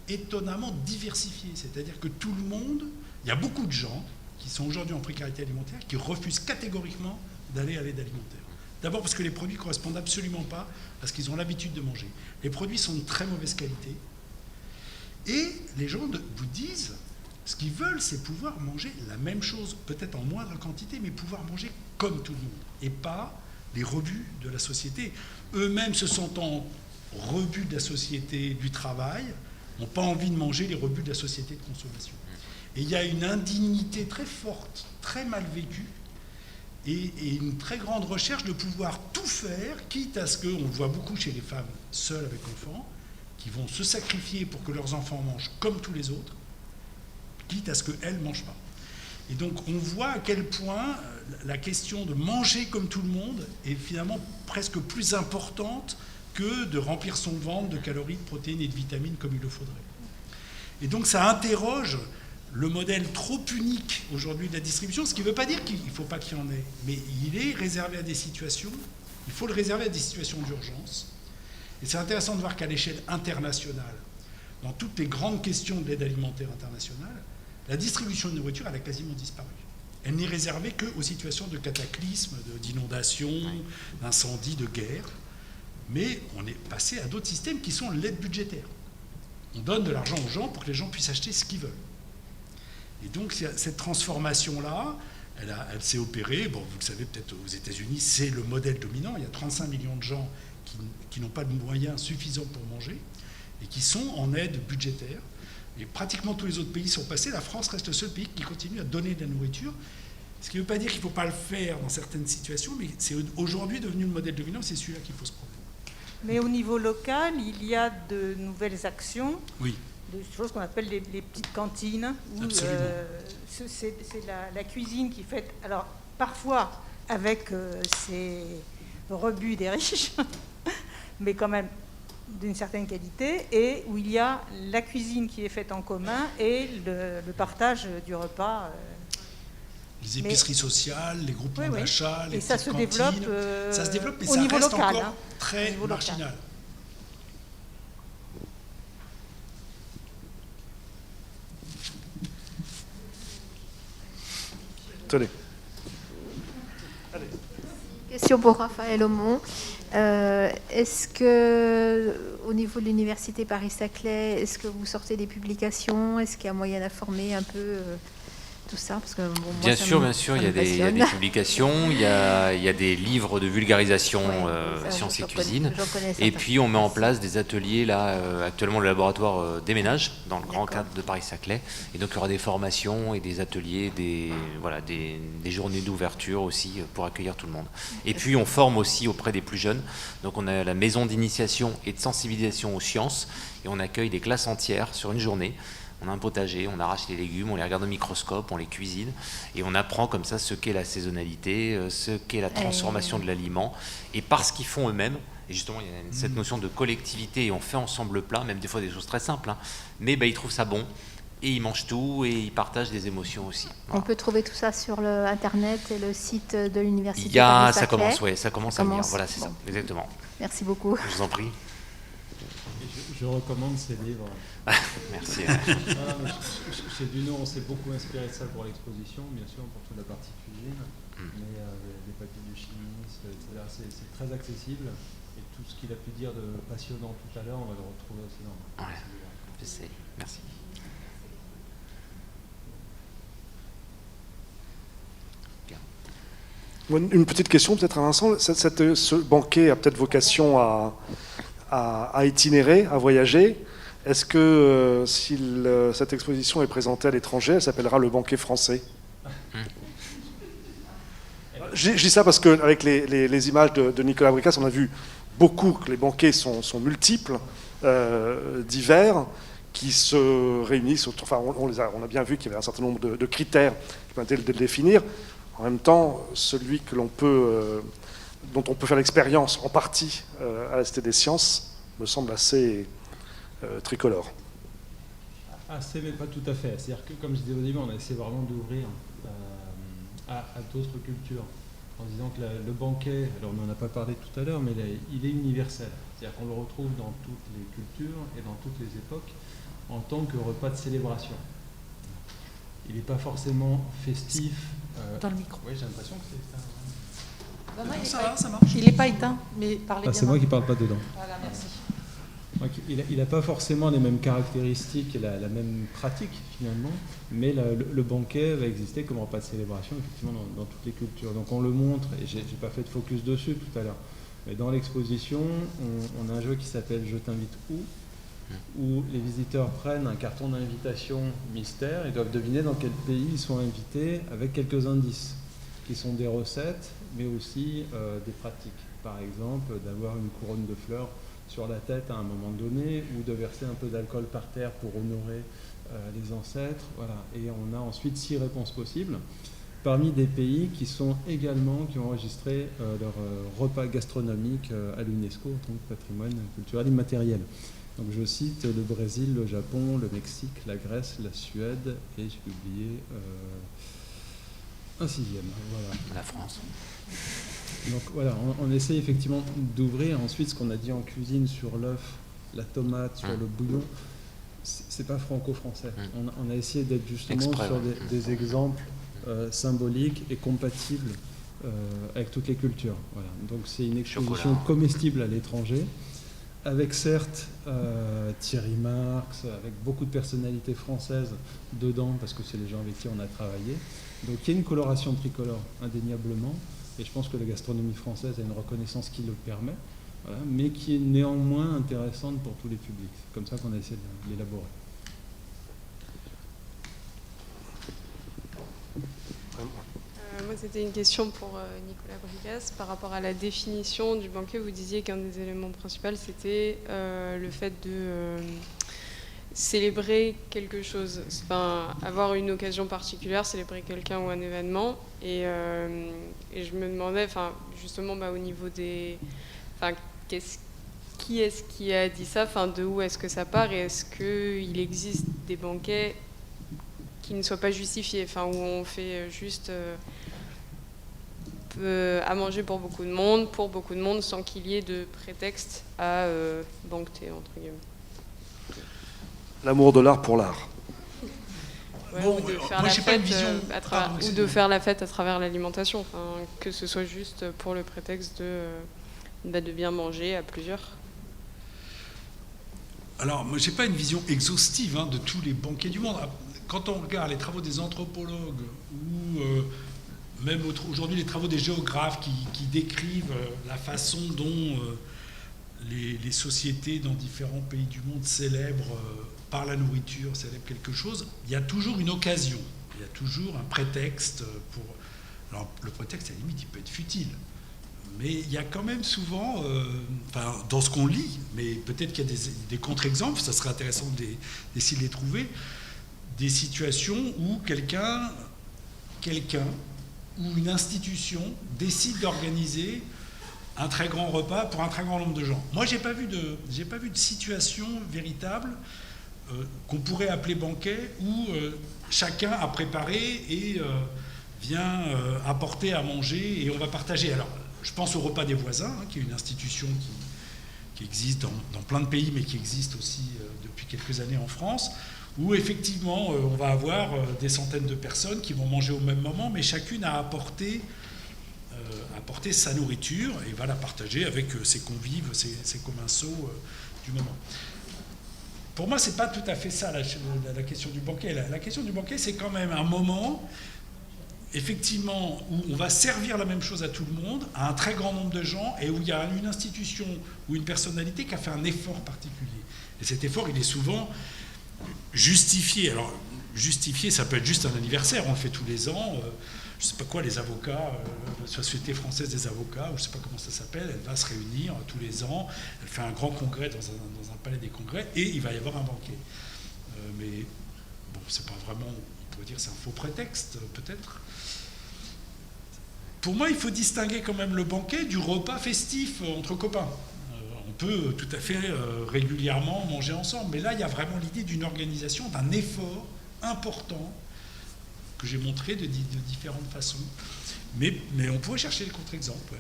étonnamment diversifiées. C'est-à-dire que tout le monde, il y a beaucoup de gens qui sont aujourd'hui en précarité alimentaire qui refusent catégoriquement d'aller à l'aide alimentaire. D'abord parce que les produits ne correspondent absolument pas à ce qu'ils ont l'habitude de manger. Les produits sont de très mauvaise qualité. Et les gens vous disent, ce qu'ils veulent, c'est pouvoir manger la même chose, peut-être en moindre quantité, mais pouvoir manger comme tout le monde, et pas les rebuts de la société. Eux-mêmes se sentant rebuts de la société du travail, n'ont pas envie de manger les rebuts de la société de consommation. Et il y a une indignité très forte, très mal vécue, et une très grande recherche de pouvoir tout faire, quitte à ce qu'on le voit beaucoup chez les femmes seules avec enfants, qui vont se sacrifier pour que leurs enfants mangent comme tous les autres, quitte à ce qu'elles ne mangent pas. Et donc on voit à quel point la question de manger comme tout le monde est finalement presque plus importante que de remplir son ventre de calories, de protéines et de vitamines comme il le faudrait. Et donc ça interroge le modèle trop unique aujourd'hui de la distribution, ce qui ne veut pas dire qu'il ne faut pas qu'il y en ait, mais il est réservé à des situations, il faut le réserver à des situations d'urgence. Et c'est intéressant de voir qu'à l'échelle internationale, dans toutes les grandes questions de l'aide alimentaire internationale, la distribution de nourriture, elle a quasiment disparu. Elle n'est réservée qu'aux situations de cataclysme, d'inondation, d'incendie, de guerre. Mais on est passé à d'autres systèmes qui sont l'aide budgétaire. On donne de l'argent aux gens pour que les gens puissent acheter ce qu'ils veulent. Et donc cette transformation-là, elle s'est opérée, bon, vous le savez peut-être aux États-Unis, c'est le modèle dominant. Il y a 35 millions de gens qui n'ont pas de moyens suffisants pour manger et qui sont en aide budgétaire. Et pratiquement tous les autres pays sont passés. La France reste le seul pays qui continue à donner de la nourriture. Ce qui ne veut pas dire qu'il ne faut pas le faire dans certaines situations, mais c'est aujourd'hui devenu le modèle dominant, c'est celui-là qu'il faut se prendre. Mais au niveau local, il y a de nouvelles actions, oui. Des choses qu'on appelle les petites cantines, où c'est la cuisine qui fait... Alors, parfois, avec ces rebut des riches, mais quand même d'une certaine qualité, et où il y a la cuisine qui est faite en commun et le partage du repas. Les épiceries sociales, les groupements d'achat, les petites cantines. Ça se développe, mais au ça niveau reste local, encore très marginal. Tenez. Question pour Raphaël Aumont. Est-ce que, au niveau de l'université Paris-Saclay, est-ce que vous sortez des publications? Est-ce qu'il y a moyen d'informer un peu tout ça? Parce que, bon, bien sûr, il y a des publications, il y a des livres de vulgarisation sciences et cuisine. Et puis on met en place des ateliers, là, actuellement le laboratoire déménage dans le grand cadre de Paris-Saclay. Et donc il y aura des formations et des ateliers, des journées d'ouverture aussi pour accueillir tout le monde. Et puis on forme aussi auprès des plus jeunes. Donc on a la maison d'initiation et de sensibilisation aux sciences et on accueille des classes entières sur une journée. On a un potager, on arrache les légumes, on les regarde au microscope, on les cuisine et on apprend comme ça ce qu'est la saisonnalité, ce qu'est la transformation de l'aliment. Et parce qu'ils font eux-mêmes, et justement il y a cette notion de collectivité et on fait ensemble le plat, même des fois des choses très simples, mais ils trouvent ça bon et ils mangent tout et ils partagent des émotions aussi. Voilà. On peut trouver tout ça sur le Internet et le site de l'université Paris-Saclay. Ça commence à venir, voilà c'est ça, exactement. Merci beaucoup. Je vous en prie. Je recommande ces livres. Merci. Chez Duno, on s'est beaucoup inspiré de ça pour l'exposition, bien sûr, pour toute la partie cuisine, mais les papiers du chimiste, etc., c'est très accessible. Et tout ce qu'il a pu dire de passionnant tout à l'heure, on va le retrouver aussi dans le livre. Je sais, merci. Une petite question peut-être à Vincent. Ce banquet a peut-être vocation à itinérer, à voyager. Est-ce que si cette exposition est présentée à l'étranger, elle s'appellera le banquet français? Je dis ça parce qu'avec les images de Nicolas Bricas, on a vu beaucoup que les banquets sont multiples, divers, qui se réunissent. Enfin, on a bien vu qu'il y avait un certain nombre de critères qui permettaient de le définir. En même temps, celui dont on peut faire l'expérience en partie à la Cité des Sciences me semble assez tricolore. Assez, mais pas tout à fait. C'est-à-dire que, comme je disais au début, on a essayé vraiment d'ouvrir à d'autres cultures, en disant que le banquet, alors on n'en a pas parlé tout à l'heure, mais il est universel. C'est-à-dire qu'on le retrouve dans toutes les cultures et dans toutes les époques en tant que repas de célébration. Il n'est pas forcément festif. Dans le micro. Oui, j'ai l'impression que c'est éteint. Ça marche. Il n'est pas éteint, mais parlez bien. C'est moi qui ne parle pas dedans. Voilà, merci. Donc, il n'a pas forcément les mêmes caractéristiques et la même pratique finalement, mais le banquet va exister comme repas de célébration effectivement dans toutes les cultures. Donc on le montre, et j'ai pas fait de focus dessus tout à l'heure, mais dans l'exposition, on a un jeu qui s'appelle Je t'invite où les visiteurs prennent un carton d'invitation mystère et doivent deviner dans quel pays ils sont invités avec quelques indices, qui sont des recettes, mais aussi des pratiques. Par exemple, d'avoir une couronne de fleurs sur la tête à un moment donné, ou de verser un peu d'alcool par terre pour honorer les ancêtres. Voilà. Et on a ensuite 6 réponses possibles, parmi des pays qui ont enregistré leur repas gastronomique à l'UNESCO en tant que patrimoine culturel immatériel. Donc je cite le Brésil, le Japon, le Mexique, la Grèce, la Suède, et j'ai oublié un 6e. Voilà. La France. Donc voilà, on essaie effectivement d'ouvrir. Ensuite, ce qu'on a dit en cuisine sur l'œuf, la tomate, sur le bouillon, c'est pas franco-français. On a essayé d'être justement sur des exemples symboliques et compatibles avec toutes les cultures. Voilà. Donc c'est une exposition comestible à l'étranger, avec certes Thierry Marx, avec beaucoup de personnalités françaises dedans, parce que c'est les gens avec qui on a travaillé. Donc il y a une coloration tricolore, indéniablement, et je pense que la gastronomie française a une reconnaissance qui le permet, voilà, mais qui est néanmoins intéressante pour tous les publics. C'est comme ça qu'on a essayé de l'élaborer. Moi, c'était une question pour Nicolas Bricas par rapport à la définition du banquet. Vous disiez qu'un des éléments principaux, c'était le fait de célébrer quelque chose, enfin, avoir une occasion particulière, célébrer quelqu'un ou un événement. Et je me demandais, enfin, justement, au niveau des... Enfin, qui est-ce qui a dit ça, enfin, de où est-ce que ça part, et est-ce qu'il existe des banquets qui ne soient pas justifiés, enfin, où on fait juste à manger pour beaucoup de monde, sans qu'il y ait de prétexte à banqueter, entre guillemets. L'amour de l'art pour l'art. Ouais, Bon, ou de faire moi, la j'ai pas une fête, vision- Pardon, ou de faire la fête à travers l'alimentation, enfin, que ce soit juste pour le prétexte de bien manger à plusieurs. Alors, moi, j'ai pas une vision exhaustive de tous les banquets du monde. Quand on regarde les travaux des anthropologues ou même aujourd'hui les travaux des géographes qui décrivent la façon dont les sociétés dans différents pays du monde célèbrent par la nourriture, célèbrent quelque chose, il y a toujours une occasion, il y a toujours un prétexte pour... Alors, le prétexte, à la limite, il peut être futile. Mais il y a quand même souvent, dans ce qu'on lit, mais peut-être qu'il y a des contre-exemples, ça serait intéressant d'essayer de les trouver, des situations où quelqu'un ou une institution décide d'organiser un très grand repas pour un très grand nombre de gens. Moi, j'ai pas vu de situation véritable qu'on pourrait appeler banquet où chacun a préparé et vient apporter à manger et on va partager. Alors, je pense au repas des voisins, qui est une institution qui existe dans plein de pays, mais qui existe aussi depuis quelques années en France, où effectivement on va avoir des centaines de personnes qui vont manger au même moment, mais chacune a apporté sa nourriture et va la partager avec ses convives, ses commensaux du moment. Pour moi, c'est pas tout à fait ça la question du banquet. La question du banquet, c'est quand même un moment, effectivement, où on va servir la même chose à tout le monde, à un très grand nombre de gens, et où il y a une institution ou une personnalité qui a fait un effort particulier. Et cet effort, il est souvent justifié. Alors, justifié, ça peut être juste un anniversaire, on le fait tous les ans. Je ne sais pas quoi, les avocats, la Société française des avocats, ou je ne sais pas comment ça s'appelle, elle va se réunir tous les ans, elle fait un grand congrès dans un palais des congrès, et il va y avoir un banquet. Mais bon, c'est pas vraiment, on pourrait dire c'est un faux prétexte, peut-être. Pour moi, il faut distinguer quand même le banquet du repas festif entre copains. On peut tout à fait régulièrement manger ensemble, mais là, il y a vraiment l'idée d'une organisation, d'un effort important que j'ai montré de différentes façons. Mais on pourrait chercher les contre-exemples.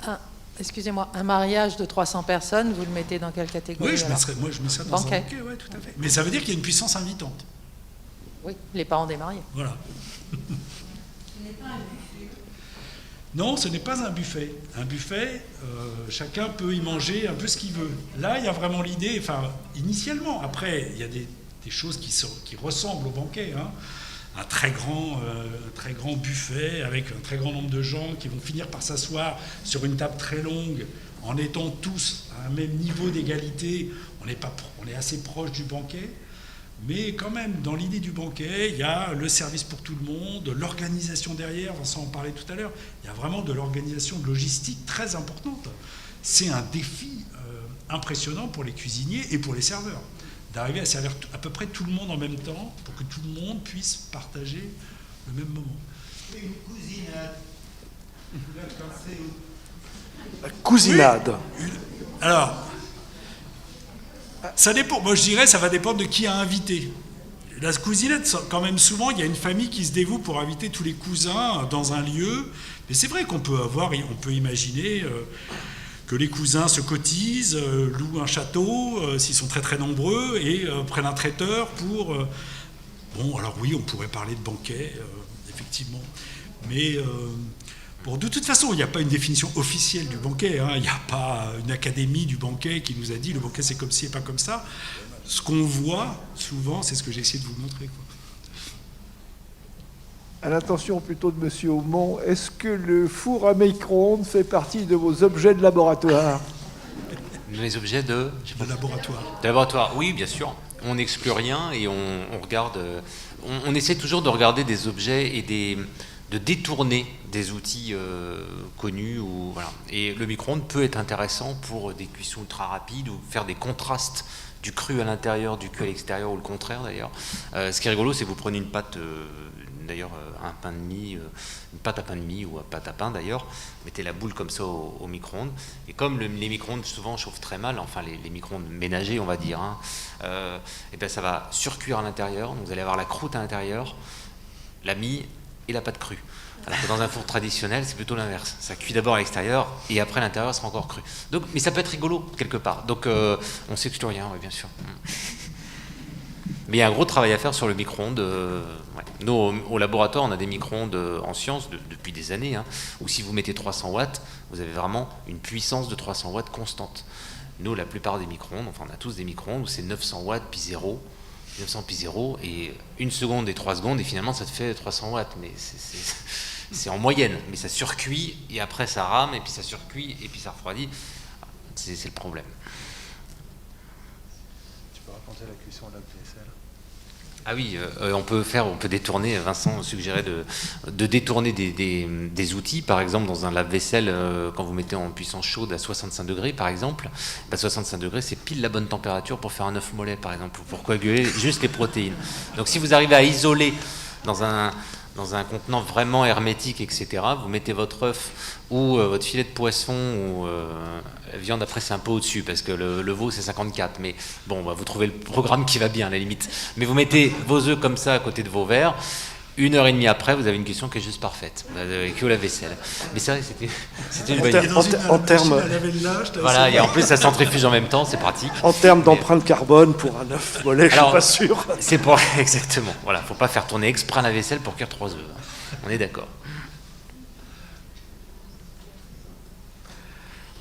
Ouais. Excusez-moi, un mariage de 300 personnes, vous le mettez dans quelle catégorie? Oui, je mets ça dans banquet. un banquet, ouais, tout à fait. Mais ça veut dire qu'il y a une puissance invitante. Oui, les parents des mariés. Voilà. Non, ce n'est pas un buffet. Un buffet, chacun peut y manger un peu ce qu'il veut. Là, il y a vraiment l'idée, initialement, après, il y a des choses qui ressemblent au banquet, un très grand buffet avec un très grand nombre de gens qui vont finir par s'asseoir sur une table très longue en étant tous à un même niveau d'égalité. On est assez proche du banquet, mais quand même, dans l'idée du banquet, il y a le service pour tout le monde, l'organisation derrière, Vincent en parlait tout à l'heure, il y a vraiment de l'organisation logistique très importante. C'est un défi impressionnant pour les cuisiniers et pour les serveurs, d'arriver à servir à peu près tout le monde en même temps pour que tout le monde puisse partager le même moment. Une cousinade. La cousinade. Oui. Alors, ça dépend. Moi, je dirais, ça va dépendre de qui a invité. La cousinade, quand même, souvent, il y a une famille qui se dévoue pour inviter tous les cousins dans un lieu. Mais c'est vrai qu'on peut imaginer que les cousins se cotisent, louent un château, s'ils sont très très nombreux, et prennent un traiteur pour... Bon, alors oui, on pourrait parler de banquet, effectivement. Mais de toute façon, il n'y a pas une définition officielle du banquet. Il n'y a pas une académie du banquet qui nous a dit le banquet c'est comme ci et pas comme ça. Ce qu'on voit souvent, c'est ce que j'ai essayé de vous montrer, quoi. À l'intention plutôt de M. Aumont, est-ce que le four à micro-ondes fait partie de vos objets de laboratoire? Les objets de laboratoire. De laboratoire, oui, bien sûr. On n'exclut rien et on regarde. On essaie toujours de regarder des objets et de détourner des outils connus. Voilà. Et le micro-ondes peut être intéressant pour des cuissons ultra rapides ou faire des contrastes du cru à l'intérieur, du cru à l'extérieur, ou le contraire d'ailleurs. Ce qui est rigolo, c'est que vous prenez une pâte, d'ailleurs un pain de mie, une pâte à pain de mie ou une pâte à pain d'ailleurs, mettez la boule comme ça au micro-ondes, et comme les micro-ondes souvent chauffent très mal, enfin les micro-ondes ménagers on va dire, hein, et bien ça va surcuire à l'intérieur, donc vous allez avoir la croûte à l'intérieur, la mie et la pâte crue. Alors que dans un four traditionnel, c'est plutôt l'inverse. Ça cuit d'abord à l'extérieur et après à l'intérieur, ça sera encore cru. Donc, mais ça peut être rigolo quelque part. Donc on s'exclut rien, oui, bien sûr. Mais il y a un gros travail à faire sur le micro-ondes. Ouais. Nous, au laboratoire, on a des micro-ondes en sciences depuis des années, hein, où si vous mettez 300 watts, vous avez vraiment une puissance de 300 watts constante. Nous, la plupart des micro-ondes, enfin on a tous des micro-ondes où c'est 900 watts puis 0, 900 puis 0, et 1 seconde et 3 secondes, et finalement ça te fait 300 watts. Mais c'est en moyenne, mais ça surcuit, et après ça rame, et puis ça surcuit, et puis ça refroidit. C'est le problème. Tu peux raconter la cuisson de la vaisselle? Ah oui, on peut détourner, Vincent suggérait de détourner des outils, par exemple dans un lave-vaisselle, quand vous mettez en puissance chaude à 65 degrés par exemple, 65 degrés c'est pile la bonne température pour faire un œuf mollet par exemple, pour coaguler juste les protéines. Donc si vous arrivez à isoler dans un contenant vraiment hermétique, etc., vous mettez votre œuf ou votre filet de poisson ou la viande, après c'est un peu au-dessus parce que le veau c'est 54, mais bon, vous trouvez le programme qui va bien à la limite. Mais vous mettez vos œufs comme ça à côté de vos verres, 1h30 après, vous avez une cuisson qui est juste parfaite, avec la vaisselle. Mais c'est vrai, c'était une bonne idée. En termes, voilà, et en plus ça centrifuge en même temps, c'est pratique. En termes d'empreinte carbone pour un œuf mollet, je suis pas sûr. C'est pour exactement. Voilà, faut pas faire tourner exprès la vaisselle pour cuire 3 œufs. On est d'accord.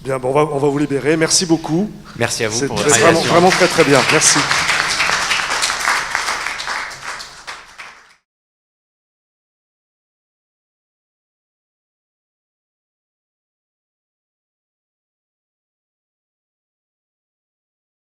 Bien, bon, on va vous libérer. Merci beaucoup. Merci à vous. C'était vraiment très très bien. Merci.